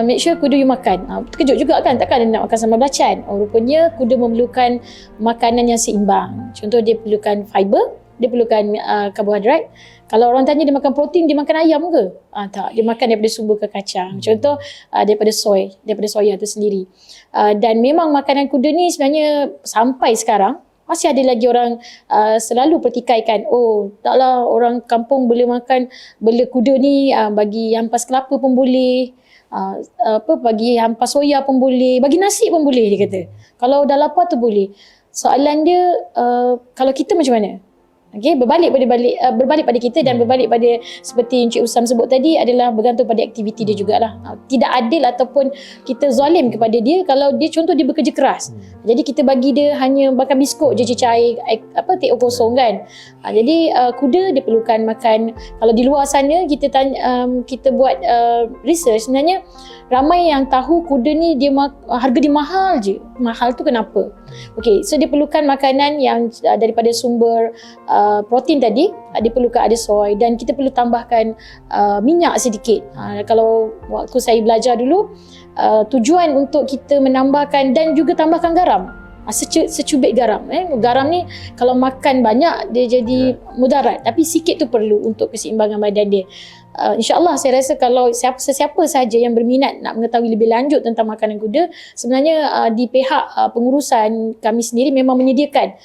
S3: make sure kuda you makan. Terkejut juga kan, takkan dia nak makan sambal belacan. Rupanya kuda memerlukan makanan yang seimbang. Contoh dia perlukan fiber, dia perlukan karbohidrat. Kalau orang tanya dia makan protein, dia makan ayam ke? Tak, dia makan daripada sumber ke kacang. Contoh daripada soya tu sendiri. Dan memang makanan kuda ni sebenarnya sampai sekarang masih ada lagi orang selalu pertikaikan, taklah orang kampung boleh makan bela kuda ni, bagi hampas kelapa pun boleh, bagi hampas soya pun boleh, bagi nasi pun boleh dia kata. Kalau dah lapar tu boleh. Soalan dia kalau kita macam mana? Okay, berbalik pada kita dan berbalik pada seperti Encik Usam sebut tadi adalah bergantung pada aktiviti dia jugalah. Tidak adil ataupun kita zalim kepada dia kalau dia contoh dia bekerja keras. Jadi kita bagi dia hanya makan biskut je cecar air teh kosong kan. Jadi kuda dia perlukan makan. Kalau di luar sana kita buat research, sebenarnya ramai yang tahu kuda ni harga dia mahal je. Mahal tu kenapa? Okay, so dia perlukan makanan yang daripada sumber protein tadi, dia perlukan ada soy dan kita perlu tambahkan minyak sedikit. Kalau waktu saya belajar dulu, tujuan untuk kita menambahkan dan juga tambahkan garam. Secubit garam. Garam ni kalau makan banyak dia jadi mudarat, tapi sikit tu perlu untuk keseimbangan badan dia. InsyaAllah saya rasa kalau sesiapa sahaja yang berminat nak mengetahui lebih lanjut tentang makanan kuda, sebenarnya di pihak pengurusan kami sendiri memang menyediakan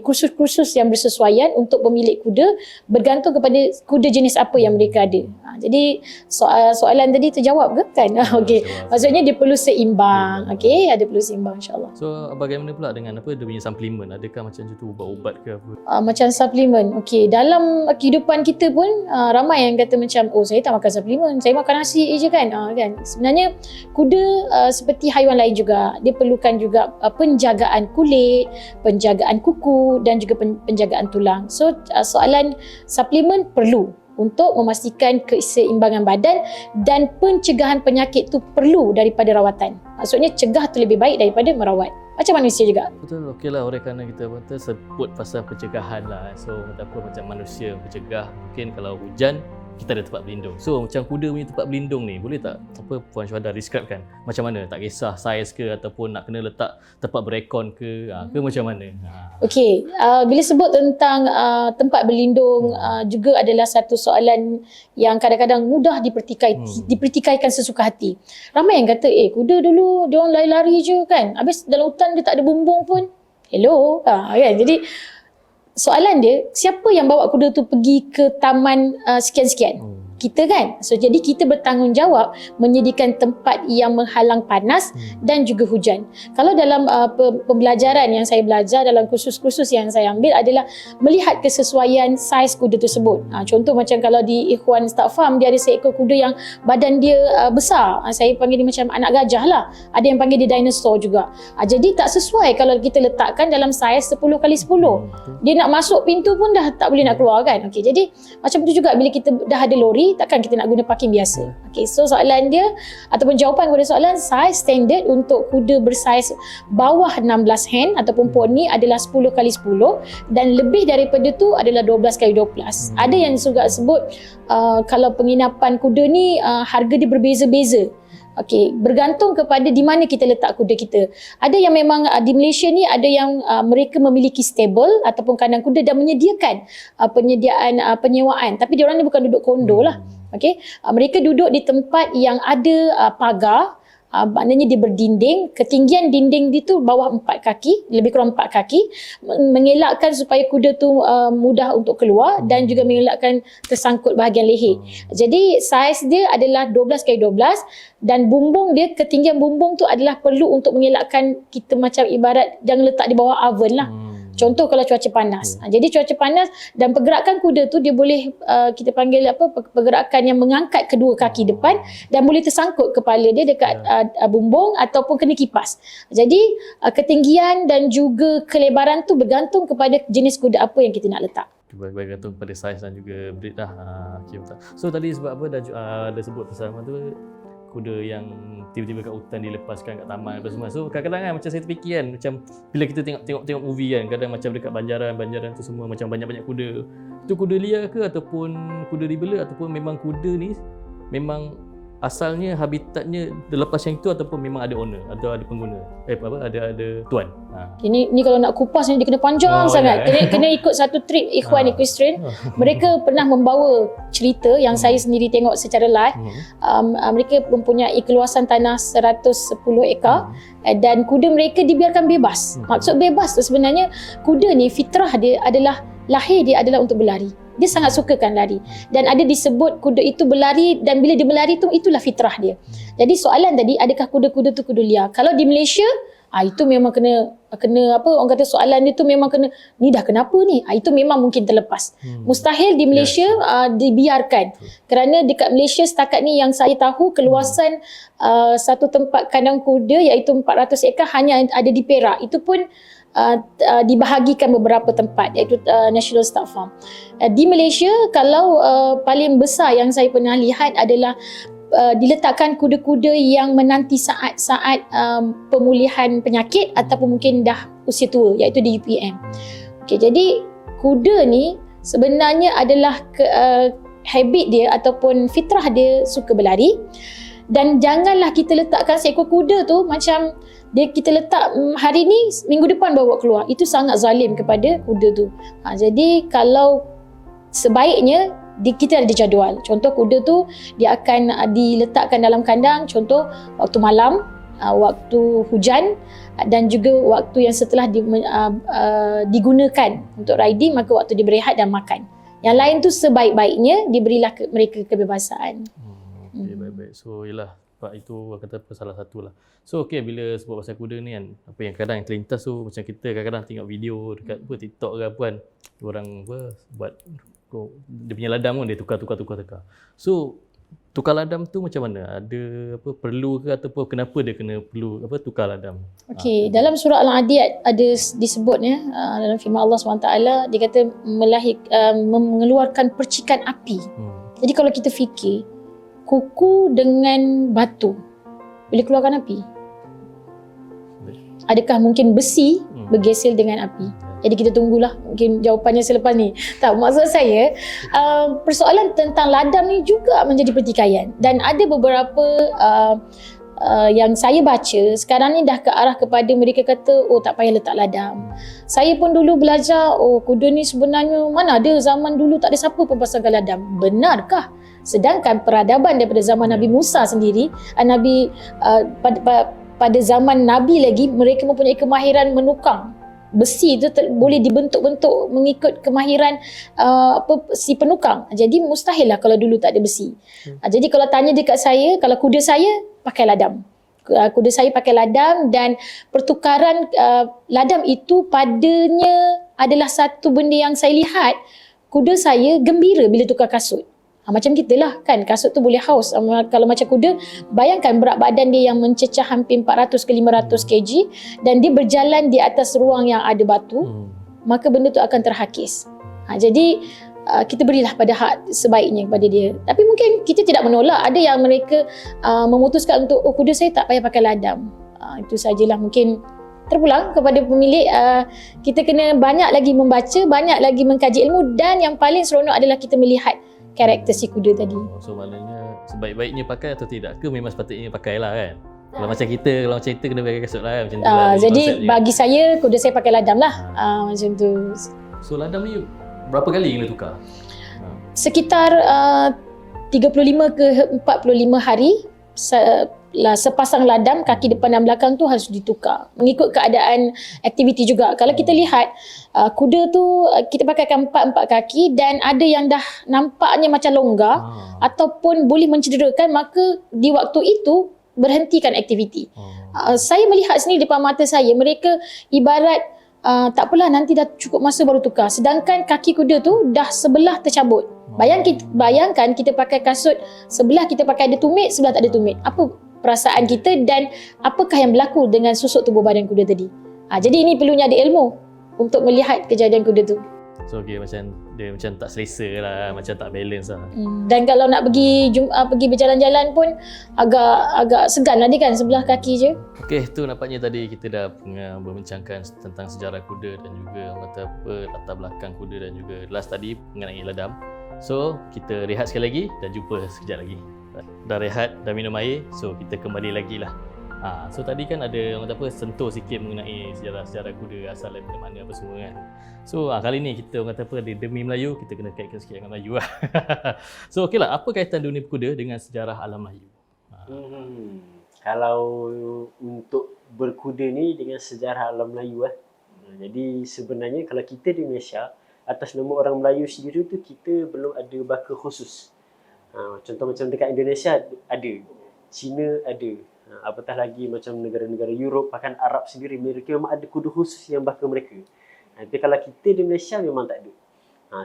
S3: kursus-kursus yang bersesuaian untuk pemilik kuda bergantung kepada kuda jenis apa yang mereka ada. Jadi soalan tadi terjawab ke kan? Okey. Maksudnya dia perlu seimbang. Okey, ada perlu seimbang insyaAllah.
S1: So bagaimana pula dengan dia punya suplemen? Adakah macam tu ubat-ubat ke apa?
S3: Macam suplemen. Okey, dalam kehidupan kita pun ramai yang kata macam saya tak makan suplemen, saya makan nasi je kan. Kan sebenarnya kuda seperti haiwan lain juga, dia perlukan juga penjagaan kulit, penjagaan kuku dan juga penjagaan tulang. So soalan suplemen perlu untuk memastikan keseimbangan badan dan pencegahan penyakit tu perlu daripada rawatan. Maksudnya cegah tu lebih baik daripada merawat. Macam manusia juga.
S1: Betul, okey lah, oleh kerana kita sebut pasal pencegahan lah. So macam manusia mencegah, mungkin kalau hujan kita ada tempat berlindung. So macam kuda punya tempat berlindung ni, boleh tak Puan Syuhada describekan macam mana? Tak kisah saiz ke ataupun nak kena letak tempat berekon ke macam mana?
S3: Okey, bila sebut tentang tempat berlindung juga adalah satu soalan yang kadang-kadang mudah dipertikaikan sesuka hati. Ramai yang kata kuda dulu dia orang lari-lari je kan. Habis dalam hutan dia tak ada bumbung pun. Hello. Kan? Jadi soalan dia, siapa yang bawa kuda tu pergi ke taman sekian-sekian? Kita kan. So jadi kita bertanggungjawab menyediakan tempat yang menghalang panas dan juga hujan. Kalau dalam pembelajaran yang saya belajar, dalam kursus-kursus yang saya ambil adalah melihat kesesuaian saiz kuda tersebut. Contoh macam kalau di Ikhwan Start Farm, dia ada seekor kuda yang badan dia besar. Saya panggil dia macam anak gajah lah. Ada yang panggil dia dinosaur juga. Jadi tak sesuai kalau kita letakkan dalam saiz 10x10. Dia nak masuk pintu pun dah tak boleh nak keluar kan. Okay, jadi macam tu juga bila kita dah ada lori, takkan kita nak guna parking biasa. Okay, so soalan dia ataupun jawapan kepada soalan, saiz standard untuk kuda bersaiz bawah 16 hand ataupun poni adalah 10x10 dan lebih daripada tu adalah 12x12. Ada yang juga sebut kalau penginapan kuda ni harga dia berbeza-beza. Okey, bergantung kepada di mana kita letak kuda kita. Ada yang memang di Malaysia ni ada yang mereka memiliki stable ataupun kandang kuda dan menyediakan penyediaan penyewaan, tapi diorang ni bukan duduk kondo lah. Okey, mereka duduk di tempat yang ada pagar Maknanya dia berdinding, ketinggian dinding dia tu bawah 4 kaki, lebih kurang 4 kaki, mengelakkan supaya kuda tu mudah untuk keluar dan juga mengelakkan tersangkut bahagian leher. Jadi saiz dia adalah 12x12 dan bumbung dia, ketinggian bumbung tu adalah perlu untuk mengelakkan kita macam ibarat jangan letak di bawah oven lah. Contoh kalau cuaca panas. Jadi cuaca panas dan pergerakan kuda tu dia boleh kita panggil pergerakan yang mengangkat kedua kaki depan dan boleh tersangkut kepala dia dekat bumbung ataupun kena kipas. Jadi ketinggian dan juga kelebaran tu bergantung kepada jenis kuda apa yang kita nak letak.
S1: Bergantung pada saiz dan juga breed lah. Okay, betul. So tadi sebab apa dah sebut pasal tu kuda yang tiba-tiba kat hutan dilepaskan kat taman apa semua. So kadang-kadang kan macam saya terfikir kan, macam bila kita tengok movie kan, kadang macam dekat banjaran tu semua macam banyak-banyak kuda. Itu kuda liar ke ataupun kuda dibela ataupun memang kuda ni memang asalnya habitatnya dilepas yang itu ataupun memang ada owner atau ada pengguna? Ada tuan.
S3: Ini kalau nak kupas ni dia kena panjang sangat. Kena ikut satu trip ikhwan equestrian. Mereka pernah membawa cerita yang saya sendiri tengok secara live. Mereka mempunyai keluasan tanah 110 ekar dan kuda mereka dibiarkan bebas. Maksud bebas tu sebenarnya kuda ni fitrah dia adalah lahir dia adalah untuk berlari. Dia sangat sukakan lari dan ada disebut kuda itu berlari dan bila dia berlari tu itulah fitrah dia. Jadi soalan tadi, adakah kuda-kuda tu kuda liar? Kalau di Malaysia itu memang kena apa orang kata soalan dia tu memang kena ni dah kenapa ni? Itu memang mungkin terlepas. Mustahil di Malaysia dibiarkan. Kerana dekat Malaysia setakat ni yang saya tahu keluasan satu tempat kandang kuda iaitu 400 ekar hanya ada di Perak. Itu pun dibahagikan beberapa tempat iaitu National Stud Farm. Di Malaysia kalau paling besar yang saya pernah lihat adalah diletakkan kuda-kuda yang menanti saat-saat pemulihan penyakit ataupun mungkin dah usia tua iaitu di UPM. Okey, jadi kuda ni sebenarnya adalah habit dia ataupun fitrah dia suka berlari dan janganlah kita letakkan seekor kuda tu macam kita letak hari ni minggu depan bawa keluar. Itu sangat zalim kepada kuda tu. Jadi kalau sebaiknya kita ada jadual. Contoh kuda tu dia akan diletakkan dalam kandang contoh waktu malam, waktu hujan dan juga waktu yang setelah digunakan untuk riding, maka waktu dia berehat dan makan. Yang lain tu sebaik-baiknya diberilah mereka kebebasan.
S1: Okay, baik-baik. So yelah, itu kata salah satu lah. So bila sebut pasal kuda ni kan, apa yang kadang yang terlintas tu macam kita kadang-kadang tengok video dekat TikTok ke apa kan, orang buat dia punya ladam pun dia tukar. So tukar ladam tu macam mana? Ada perlu ke ataupun kenapa dia kena perlu tukar ladam? Okey,
S3: dalam surah Al-Adiyat ada disebutnya dalam firman Allah SWT dia kata mengeluarkan percikan api. Jadi kalau kita fikir kuku dengan batu boleh keluarkan api? Adakah mungkin besi bergesel dengan api? Jadi kita tunggulah mungkin jawapannya selepas ni. Tak, maksud saya persoalan tentang ladam ni juga menjadi pertikaian dan ada beberapa yang saya baca sekarang ni dah ke arah kepada mereka kata tak payah letak ladam. Saya pun dulu belajar kuda ni sebenarnya mana ada zaman dulu tak ada siapa pun pasangkan ladam. Benarkah? Sedangkan peradaban daripada zaman Nabi Musa sendiri, pada zaman Nabi lagi mereka mempunyai kemahiran menukang. Besi itu boleh dibentuk-bentuk mengikut kemahiran si penukang. Jadi mustahil lah kalau dulu tak ada besi. Jadi kalau tanya dekat saya, kalau kuda saya pakai ladam. Kuda saya pakai ladam dan pertukaran ladam itu padanya adalah satu benda yang saya lihat. Kuda saya gembira bila tukar kasut. Macam kita lah kan, kasut tu boleh haus. Kalau macam kuda, bayangkan berat badan dia yang mencecah hampir 400 ke 500 kg dan dia berjalan di atas ruang yang ada batu, maka benda tu akan terhakis. Jadi kita berilah pada hak sebaiknya kepada dia. Tapi mungkin kita tidak menolak. Ada yang mereka memutuskan untuk kuda saya tak payah pakai ladam. Itu sajalah mungkin terpulang kepada pemilik. Kita kena banyak lagi membaca, banyak lagi mengkaji ilmu dan yang paling seronok adalah kita melihat karakter si kuda tadi.
S1: So maknanya sebaik-baiknya pakai atau tidak ke memang sepatutnya pakailah kan? Kalau macam kita kena pakai kasut lah kan? Macam tu lah,
S3: jadi bagi saya kuda saya pakai ladam lah. Macam tu.
S1: So ladam ni berapa kali kena tukar?
S3: Sekitar 35 ke 45 hari sepasang ladam kaki depan dan belakang tu harus ditukar mengikut keadaan aktiviti juga. Kalau kita lihat kuda tu kita pakaikan 4 kaki dan ada yang dah nampaknya macam longgar ataupun boleh mencederakan, maka di waktu itu berhentikan aktiviti. Saya melihat sendiri depan mata saya, mereka ibarat tak apalah, nanti dah cukup masa baru tukar. Sedangkan kaki kuda tu dah sebelah tercabut. Bayangkan kita pakai kasut, sebelah kita pakai ada tumit, sebelah tak ada tumit. Apa perasaan kita dan apakah yang berlaku dengan susuk tubuh badan kuda tadi? Jadi ini perlunya ada ilmu untuk melihat kejadian kuda tu.
S1: So macam dia macam tak selesa lah, macam tak balance lah.
S3: Dan kalau nak pergi berjalan-jalan pun agak segan lah dia kan, sebelah kaki je.
S1: Okey, tu nampaknya tadi kita dah berbincangkan tentang sejarah kuda dan juga apa latar belakang kuda dan juga last tadi mengenai ladam. So kita rehat sekali lagi dan jumpa sekejap lagi. Dah rehat, dah minum air, so kita kembali lagi lah. So tadi kan ada orang kata apa, sentuh sikit mengenai sejarah kuda, asal dari mana apa semua kan. So kali ni kita orang kata apa, demi Melayu kita kena kaitkan sikit dengan Melayu lah. So okey lah, apa kaitan dunia berkuda dengan sejarah alam Melayu?
S2: Kalau untuk berkuda ni dengan sejarah alam Melayu jadi sebenarnya kalau kita di Malaysia atas nama orang Melayu sendiri tu kita belum ada baka khusus. Contoh macam dekat Indonesia ada, China ada, apatah lagi macam negara-negara Europe, bahkan Arab sendiri mereka memang ada kuda khusus yang baka mereka. Tapi kalau kita di Malaysia memang tak ada.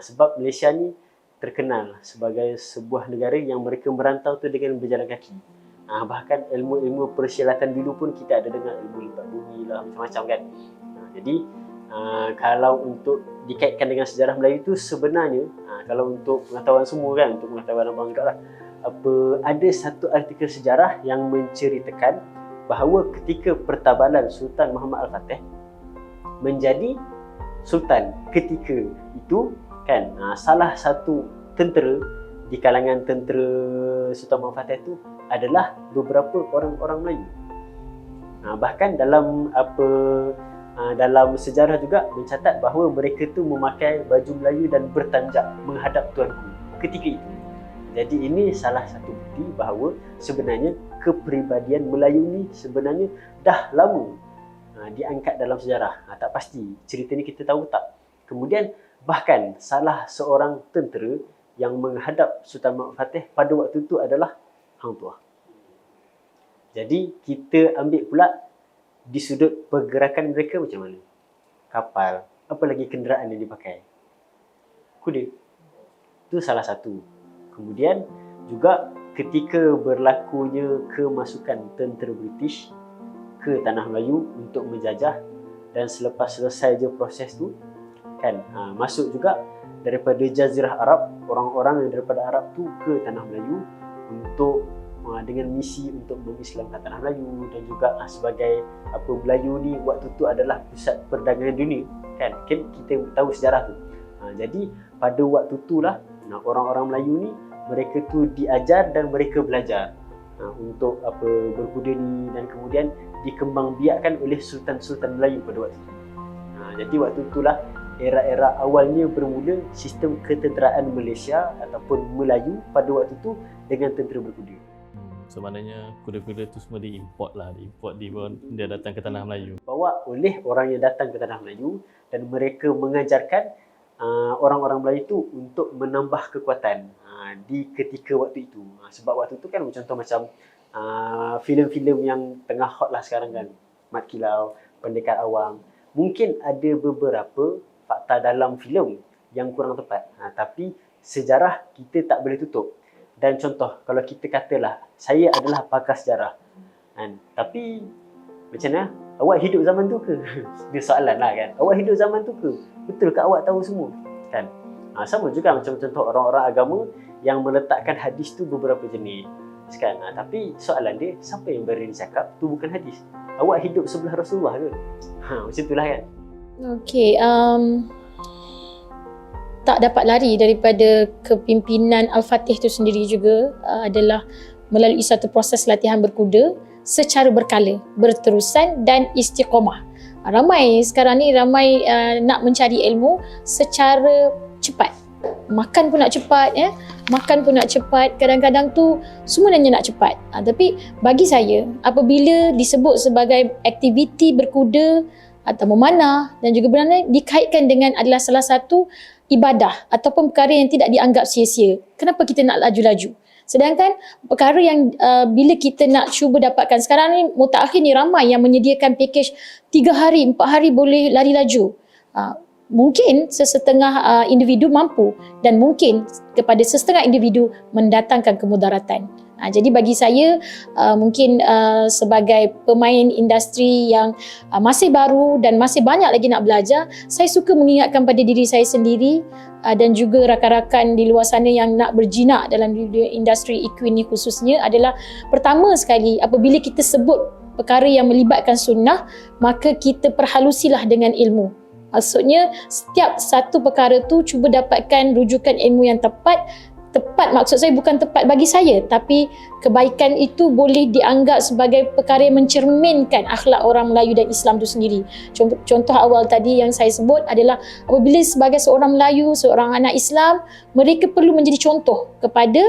S2: Sebab Malaysia ni terkenal sebagai sebuah negara yang mereka merantau tu dengan berjalan kaki. Bahkan ilmu-ilmu persilatan dulu pun kita ada dengar ilmu lipat bumi lah, macam-macam kan. Jadi kalau untuk dikaitkan dengan sejarah Melayu tu sebenarnya kalau untuk pengetahuan semua kan, untuk pengetahuan abang juga lah, ada satu artikel sejarah yang menceritakan bahawa ketika pertabalan Sultan Muhammad Al-Fatih menjadi sultan ketika itu kan, salah satu tentera di kalangan tentera Sultan Muhammad Al-Fatih itu adalah beberapa orang-orang Melayu. Bahkan dalam dalam sejarah juga mencatat bahawa mereka tu memakai baju Melayu dan bertanjak menghadap tuanku ketika itu. Jadi ini salah satu bukti bahawa sebenarnya kepribadian Melayu ni sebenarnya dah lama diangkat dalam sejarah. Tak pasti cerita ni kita tahu tak. Kemudian bahkan salah seorang tentera yang menghadap Sultan Muhammad Fatih pada waktu itu adalah Hang Tuah. Jadi kita ambil pula di sudut pergerakan mereka macam mana? Kapal, apa lagi kenderaan yang dipakai? Kuda. Itu salah satu. Kemudian juga ketika berlakunya kemasukan tentera British ke Tanah Melayu untuk menjajah, dan selepas selesai je proses tu kan, masuk juga daripada Jazirah Arab, orang-orang yang daripada Arab tu ke Tanah Melayu untuk dengan misi untuk mengislamkan Tanah Melayu, dan juga sebagai Melayu ni waktu tu adalah pusat perdagangan dunia kan, kita tahu sejarah tu. Jadi pada waktu itulah orang-orang Melayu ni mereka tu diajar dan mereka belajar untuk berkuda ni, dan kemudian dikembangbiakkan oleh sultan-sultan Melayu pada waktu itu. Jadi waktu itulah era-era awalnya bermula sistem ketenteraan Malaysia ataupun Melayu pada waktu itu dengan tentera berkuda.
S1: So maknanya kuda-kuda tu semua diimport dia datang ke Tanah Melayu.
S2: Bawa oleh orang yang datang ke Tanah Melayu, dan mereka mengajarkan orang-orang Melayu itu untuk menambah kekuatan di ketika waktu itu. Sebab waktu itu kan contoh macam filem-filem yang tengah hot lah sekarang kan, Mat Kilau, Pendekar Awang. Mungkin ada beberapa fakta dalam filem yang kurang tepat, tapi sejarah kita tak boleh tutup. Dan contoh, kalau kita katalah saya adalah pakar sejarah kan, tapi macam mana? Awak hidup zaman tu ke? Dia soalan lah kan. Awak hidup zaman tu ke? Betul ke awak tahu semua? Kan? Sama juga macam contoh orang-orang agama yang meletakkan hadis tu beberapa jenis kan. Tapi soalan dia, siapa yang berani cakap tu bukan hadis? Awak hidup sebelah Rasulullah ke? Macam itulah kan.
S3: Okey, tak dapat lari daripada kepimpinan Al-Fatih itu sendiri juga adalah melalui satu proses latihan berkuda secara berkala, berterusan dan istiqamah. Ramai sekarang ni nak mencari ilmu secara cepat. makan pun nak cepat, makan pun nak cepat, kadang-kadang tu semuanya nak cepat. Tapi bagi saya, apabila disebut sebagai aktiviti berkuda atau memanah dan juga berenang dikaitkan dengan adalah salah satu ibadah ataupun perkara yang tidak dianggap sia-sia. Kenapa kita nak laju-laju? Sedangkan perkara yang bila kita nak cuba dapatkan, sekarang ni mutakhir ni ramai yang menyediakan pakej 3 hari, 4 hari boleh lari laju. Mungkin sesetengah individu mampu dan mungkin kepada sesetengah individu mendatangkan kemudaratan. Jadi bagi saya mungkin sebagai pemain industri yang masih baru dan masih banyak lagi nak belajar, saya suka mengingatkan pada diri saya sendiri dan juga rakan-rakan di luar sana yang nak berjinak dalam industri equine ni khususnya adalah, pertama sekali apabila kita sebut perkara yang melibatkan sunnah, maka kita perhalusilah dengan ilmu. Maksudnya setiap satu perkara tu cuba dapatkan rujukan ilmu yang tepat. Tepat maksud saya bukan tepat bagi saya, tapi kebaikan itu boleh dianggap sebagai perkara yang mencerminkan akhlak orang Melayu dan Islam itu sendiri. Contoh awal tadi yang saya sebut adalah apabila sebagai seorang Melayu, seorang anak Islam, mereka perlu menjadi contoh kepada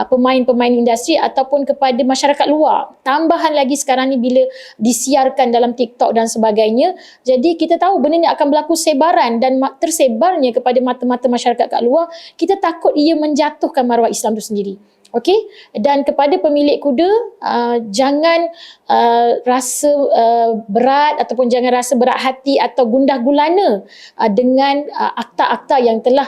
S3: pemain-pemain industri ataupun kepada masyarakat luar. Tambahan lagi sekarang ni bila disiarkan dalam TikTok dan sebagainya, jadi kita tahu benda ni akan berlaku sebaran dan tersebarnya kepada mata-mata masyarakat kat luar, kita takut ia menjatuhkan maruah Islam itu sendiri. Okey, dan kepada pemilik kuda, jangan rasa berat ataupun jangan rasa berat hati atau gundah gulana dengan akta-akta yang telah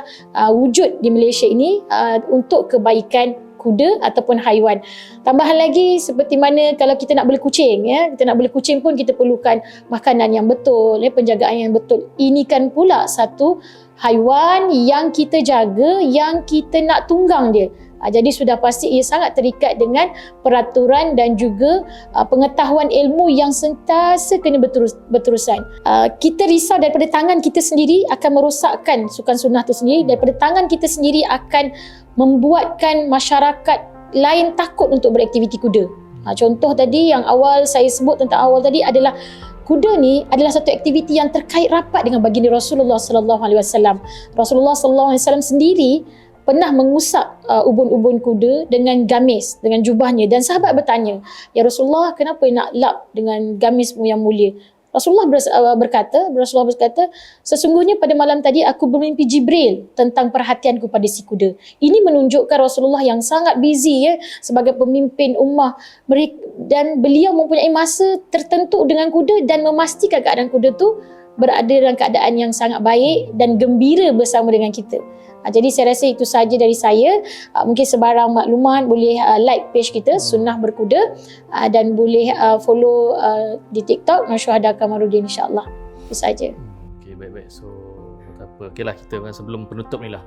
S3: wujud di Malaysia ini untuk kebaikan kuda ataupun haiwan. Tambahan lagi, seperti mana kalau kita nak bela kucing, kita nak bela kucing pun kita perlukan makanan yang betul, penjagaan yang betul. Ini kan pula satu haiwan yang kita jaga, yang kita nak tunggang dia. Jadi sudah pasti ia sangat terikat dengan peraturan dan juga pengetahuan ilmu yang sentiasa kena berterusan. Kita risau daripada tangan kita sendiri akan merosakkan sukan sunnah itu sendiri, daripada tangan kita sendiri akan membuatkan masyarakat lain takut untuk beraktiviti kuda. Contoh tadi yang awal saya sebut tentang awal tadi adalah kuda ni adalah satu aktiviti yang terkait rapat dengan baginda Rasulullah sallallahu alaihi wasallam. Rasulullah sallallahu alaihi wasallam sendiri pernah mengusap ubun-ubun kuda dengan gamis, dengan jubahnya, dan sahabat bertanya, "Ya Rasulullah, kenapa nak lap dengan gamismu yang mulia?" Rasulullah berkata, "Sesungguhnya pada malam tadi aku bermimpi Jibril tentang perhatianku pada si kuda." Ini menunjukkan Rasulullah yang sangat busy sebagai pemimpin ummah, dan beliau mempunyai masa tertentu dengan kuda dan memastikan keadaan kuda tu berada dalam keadaan yang sangat baik dan gembira bersama dengan kita. Jadi saya rasa itu saja dari saya. Mungkin sebarang maklumat boleh like page kita Sunnah Berkuda dan boleh follow di TikTok Syuhada Kamarudin, insya-Allah. Itu saja.
S1: Okey, baik-baik. So tak apa. Okeylah, kita sebelum penutup ni lah,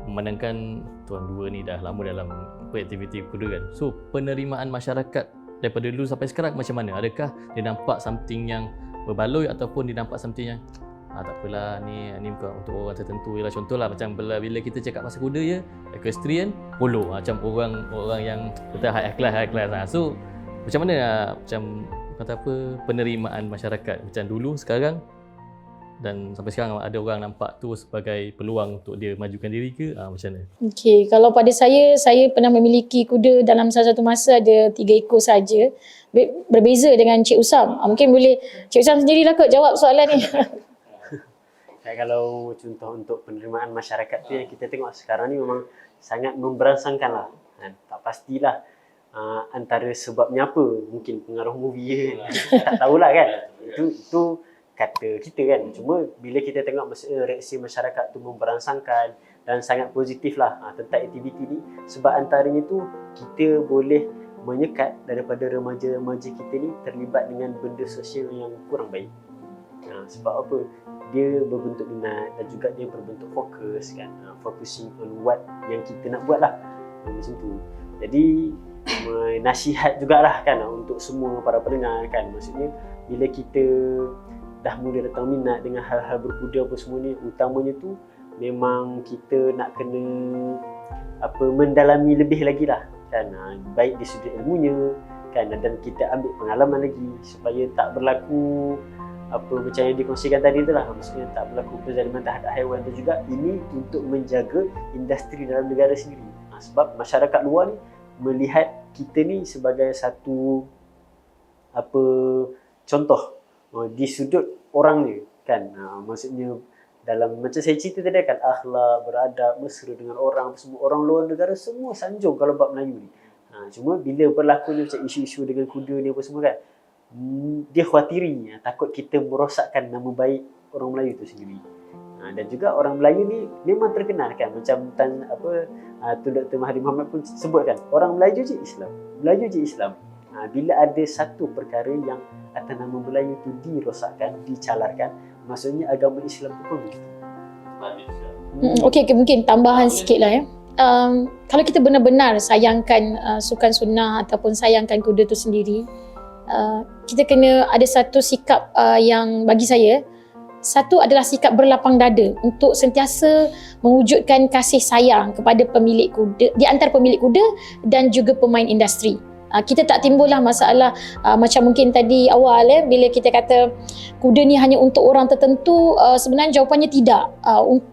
S1: memandangkan tuan dua ni dah lama dalam aktiviti kuda kan. So penerimaan masyarakat daripada dulu sampai sekarang macam mana? Adakah dia nampak something yang berbaloi ataupun dia nampak something yang tak apalah, ni bukan untuk orang tertentu je lah. Contohlah macam bila kita cakap pasal kuda je, equestrian, polo, macam orang yang kata high class. So macam mana macam kata apa penerimaan masyarakat macam dulu sekarang, dan sampai sekarang ada orang nampak tu sebagai peluang untuk dia majukan diri ke, macam mana?
S3: Okey, kalau pada saya pernah memiliki kuda dalam salah satu masa ada 3 ekor saja. Berbeza dengan Cik Usam. Mungkin boleh Cik Usam sendirilah kot jawab soalan ni.
S2: Kalau contoh untuk penerimaan masyarakat tu yang kita tengok sekarang ni memang sangat memberangsangkan lah. Tak pastilah antara sebabnya apa. Mungkin pengaruh movie tak tahulah kan. Itu kata kita kan. Cuma bila kita tengok reaksi masyarakat tu memberangsangkan dan sangat positif lah tentang aktiviti ni. Sebab antaranya tu kita boleh menyekat daripada remaja-remaja kita ni terlibat dengan benda sosial yang kurang baik. Sebab apa? Dia berbentuk minat dan juga dia berbentuk fokus kan. Focusing on what yang kita nak buat lah. Macam tu. Jadi nasihat jugalah kan untuk semua para pendengar kan. Maksudnya bila kita dah mula datang minat dengan hal-hal berkuda apa semua ni, utamanya tu memang kita nak kena mendalami lebih lagi lah kan. Baik di sudut ilmunya kan, dan kita ambil pengalaman lagi supaya tak berlaku apa macam yang dikongsikan tadi itulah, maksudnya tak berlaku kezaliman terhadap haiwan, dan juga ini untuk menjaga industri dalam negara sendiri. Sebab masyarakat luar ni melihat kita ni sebagai satu contoh di sudut orang ni kan. Maksudnya dalam macam saya cerita tadi kan, akhlak, beradab, mesra dengan orang, semua orang luar negara semua sanjung kalau bab Melayu ni. Cuma bila berlaku ni macam isu-isu dengan kuda ni apa semua kan, dia khawatiri, takut kita merosakkan nama baik orang Melayu tu sendiri. Dan juga orang Melayu ni memang terkenal kan, macam tu Dr. Mahathir Mohamad pun sebut kan, orang Melayu je Islam, Melayu je Islam. Bila ada satu perkara yang atas nama Melayu tu dirosakkan, dicalarkan, maksudnya agama Islam tu pun begitu.
S3: Okey, mungkin tambahan sikit lah ya. Kalau kita benar-benar sayangkan sukan sunnah ataupun sayangkan kuda tu sendiri, kita kena ada satu sikap yang bagi saya, satu adalah sikap berlapang dada untuk sentiasa mewujudkan kasih sayang kepada pemilik kuda, di antara pemilik kuda dan juga pemain industri. Kita tak timbullah masalah macam mungkin tadi awal bila kita kata kuda ni hanya untuk orang tertentu. Sebenarnya jawapannya tidak.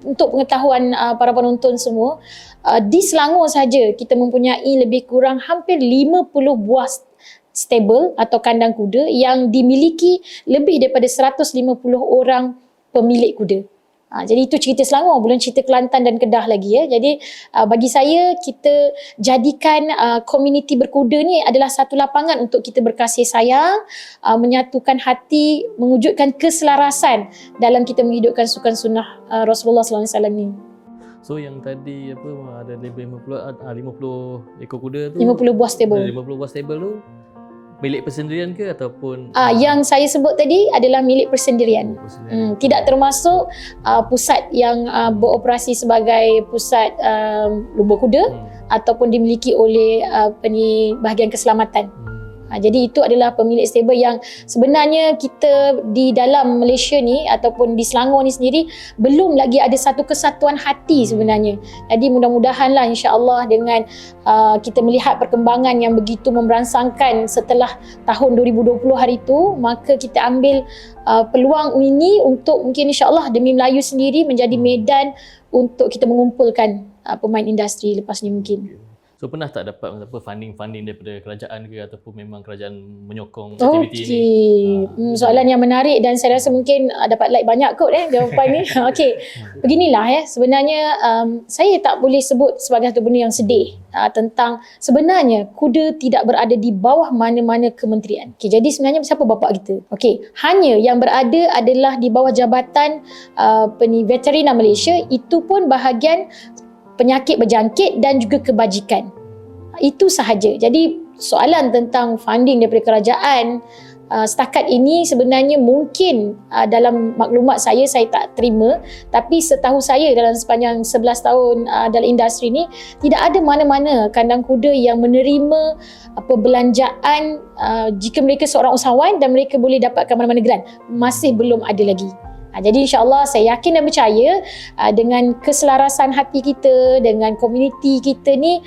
S3: Untuk pengetahuan para penonton semua, di Selangor saja kita mempunyai lebih kurang hampir 50 buah stable atau kandang kuda yang dimiliki lebih daripada 150 orang pemilik kuda. Jadi itu cerita Selangor, belum cerita Kelantan dan Kedah lagi ya. Jadi bagi saya, kita jadikan komuniti berkuda ni adalah satu lapangan untuk kita berkasih sayang, menyatukan hati, mewujudkan keselarasan dalam kita menghidupkan sukan sunnah Rasulullah SAW ni.
S1: So yang tadi ada lebih 50 ekor kuda tu,
S3: 50 buah stable.
S1: 50 buah stable tu milik persendirian ke ataupun
S3: yang saya sebut tadi adalah milik persendirian. Tidak termasuk pusat yang beroperasi sebagai pusat lumba kuda ataupun dimiliki oleh bahagian keselamatan. Jadi itu adalah pemilik stable yang sebenarnya kita di dalam Malaysia ni ataupun di Selangor ni sendiri belum lagi ada satu kesatuan hati sebenarnya. Jadi mudah-mudahanlah insya-Allah dengan kita melihat perkembangan yang begitu memberansangkan setelah tahun 2020 hari itu, maka kita ambil peluang ini untuk mungkin insya-Allah demi Melayu sendiri menjadi medan untuk kita mengumpulkan pemain industri lepas ni mungkin.
S1: So pernah tak dapat funding daripada kerajaan ke ataupun memang kerajaan menyokong aktiviti ini?
S3: Soalan yang menarik dan saya rasa mungkin dapat like banyak kot jawapan ni. Okey. Beginilah sebenarnya saya tak boleh sebut sebagai satu benda yang sedih tentang sebenarnya kuda tidak berada di bawah mana-mana kementerian. Okey, jadi sebenarnya siapa bapa kita? Okey, hanya yang berada adalah di bawah jabatan Veterina Malaysia, itu pun bahagian penyakit berjangkit dan juga kebajikan. Itu sahaja. Jadi soalan tentang funding daripada kerajaan setakat ini sebenarnya mungkin dalam maklumat saya tak terima, tapi setahu saya dalam sepanjang 11 tahun dalam industri ni tidak ada mana-mana kandang kuda yang menerima perbelanjaan jika mereka seorang usahawan dan mereka boleh dapatkan mana-mana grant. Masih belum ada lagi. Jadi insya-Allah saya yakin dan percaya dengan keselarasan hati kita, dengan komuniti kita ni,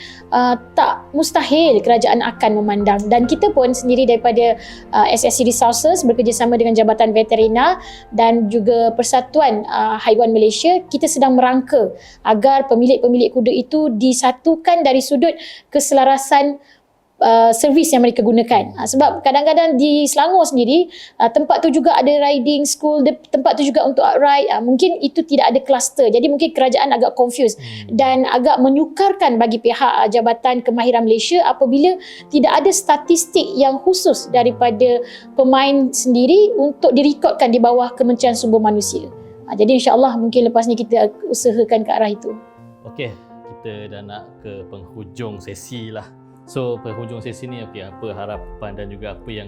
S3: tak mustahil kerajaan akan memandang. Dan kita pun sendiri daripada SSC Resources bekerjasama dengan Jabatan Veterina dan juga Persatuan Haiwan Malaysia, kita sedang merangka agar pemilik-pemilik kuda itu disatukan dari sudut keselarasan servis yang mereka gunakan. Sebab kadang-kadang di Selangor sendiri tempat tu juga ada riding school, tempat tu juga untuk outride. Mungkin itu tidak ada kluster. Jadi mungkin kerajaan agak confused dan agak menyukarkan bagi pihak Jabatan Kemahiran Malaysia apabila tidak ada statistik yang khusus daripada pemain sendiri untuk direkodkan di bawah Kementerian Sumber Manusia. Jadi insya-Allah mungkin lepas ni kita usahakan ke arah itu.
S1: Okey, kita dah nak ke penghujung sesi lah. So penghujung sesi ni apa harapan dan juga apa yang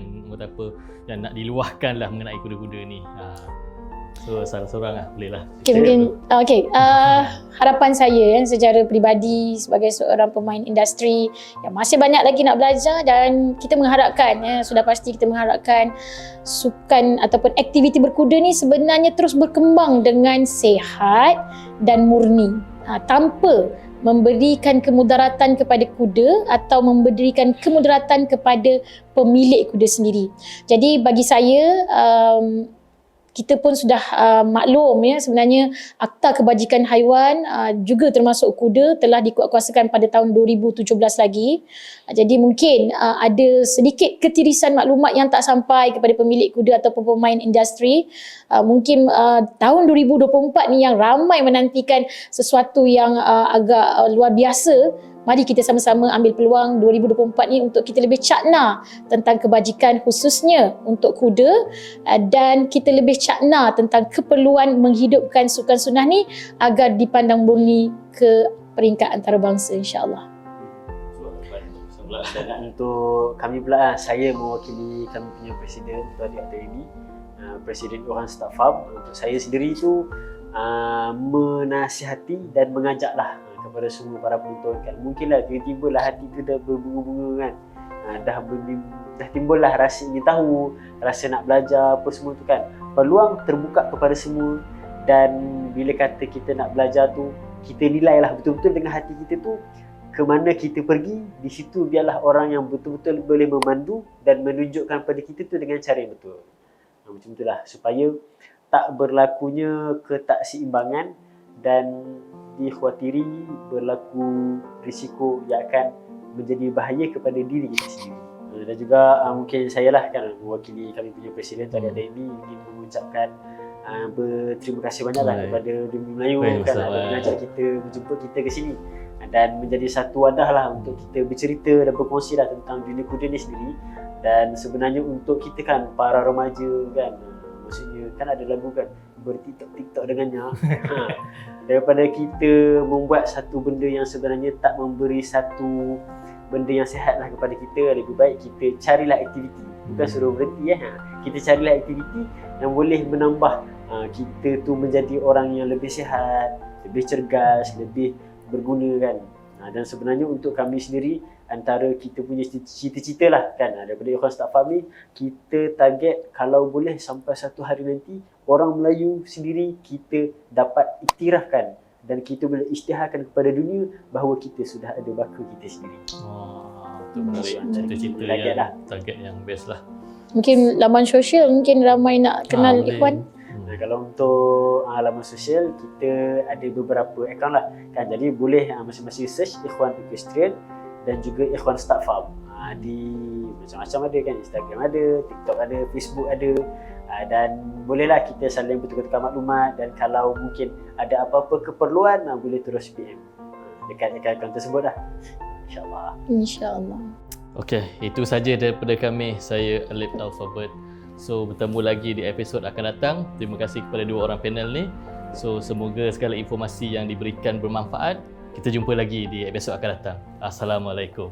S1: nak diluahkan lah mengenai kuda-kuda ni. So salah-seorang lah boleh lah.
S3: Harapan saya secara peribadi sebagai seorang pemain industri yang masih banyak lagi nak belajar, dan kita mengharapkan sudah pasti kita mengharapkan sukan ataupun aktiviti berkuda ni sebenarnya terus berkembang dengan sihat dan murni, tanpa memberikan kemudaratan kepada kuda atau memberikan kemudaratan kepada pemilik kuda sendiri. Jadi bagi saya kita pun sudah maklum ya, sebenarnya Akta Kebajikan Haiwan juga termasuk kuda telah dikuatkuasakan pada tahun 2017 lagi. Jadi mungkin ada sedikit ketirisan maklumat yang tak sampai kepada pemilik kuda ataupun pemain industri. Mungkin tahun 2024 ni yang ramai menantikan sesuatu yang agak luar biasa. Mari kita sama-sama ambil peluang 2024 ni untuk kita lebih cakna tentang kebajikan khususnya untuk kuda, dan kita lebih cakna tentang keperluan menghidupkan sukan sunnah ni agar dipandang murni ke peringkat antarabangsa, insya-Allah.
S2: Dan untuk kami pula, saya mewakili kami punya Presiden Tuan Dr. ini, Presiden Orang Staff Farm. Untuk saya sendiri tu menasihati dan mengajaklah kepada semua para penonton kan. Mungkinlah tiba-tiba lah hati tu dah berbunga-bunga kan. Dah timbullah rasa ingin tahu, rasa nak belajar apa semua tu kan. Peluang terbuka kepada semua, dan bila kata kita nak belajar tu, kita nilailah betul-betul dengan hati kita tu ke mana kita pergi. Di situ biarlah orang yang betul-betul boleh memandu dan menunjukkan pada kita tu dengan cara yang betul. Macam itulah supaya tak berlakunya ketaksiimbangan dan dikhawatiri berlaku risiko yang akan menjadi bahaya kepada diri kita sendiri. Dan juga mungkin saya lah kan mewakili kami punya Presiden Tuan Dr. ini ingin mengucapkan berterima kasih banyaklah kepada Demi Melayu kan, mengajak kita, menjemput kita ke sini dan menjadi satu wadah lah untuk kita bercerita dan berkongsi lah tentang dunia kuda ni sendiri. Dan sebenarnya untuk kita kan para remaja kan, maksudnya kan ada lagu kan, bertiktok dengannya. Daripada kita membuat satu benda yang sebenarnya tak memberi satu benda yang sihat lah kepada kita, lebih baik kita carilah aktiviti. Bukan suruh berhenti kita carilah aktiviti yang boleh menambah kita tu menjadi orang yang lebih sihat, lebih cergas, lebih berguna kan. Dan sebenarnya untuk kami sendiri, antara kita punya cita-cita lah kan, daripada Ikhwan Staff Farm ni, kita target kalau boleh sampai satu hari nanti orang Melayu sendiri kita dapat iktirafkan dan kita boleh isytiharkan kepada dunia bahawa kita sudah ada baka kita sendiri.
S1: Itu menarik, cita-cita yang lah. Target yang best lah.
S3: Mungkin laman sosial mungkin ramai nak kenal Ikhwan.
S2: Kalau untuk laman sosial, kita ada beberapa akaun lah kan, jadi boleh masing-masing search Ikhwan Equestrian dan juga Ikhwan Staff Farm. Di macam-macam ada kan, Instagram ada, TikTok ada, Facebook ada, dan bolehlah kita saling bertukar-tukar maklumat. Dan kalau mungkin ada apa-apa keperluan, boleh terus PM dekat akaun tersebut lah, insyaAllah.
S3: InsyaAllah.
S1: Okey, itu saja daripada kami. Saya Alif Alphabet. So, bertemu lagi di episod akan datang. Terima kasih kepada dua orang panel ni. So, semoga segala informasi yang diberikan bermanfaat. Kita jumpa lagi di episod akan datang. Assalamualaikum.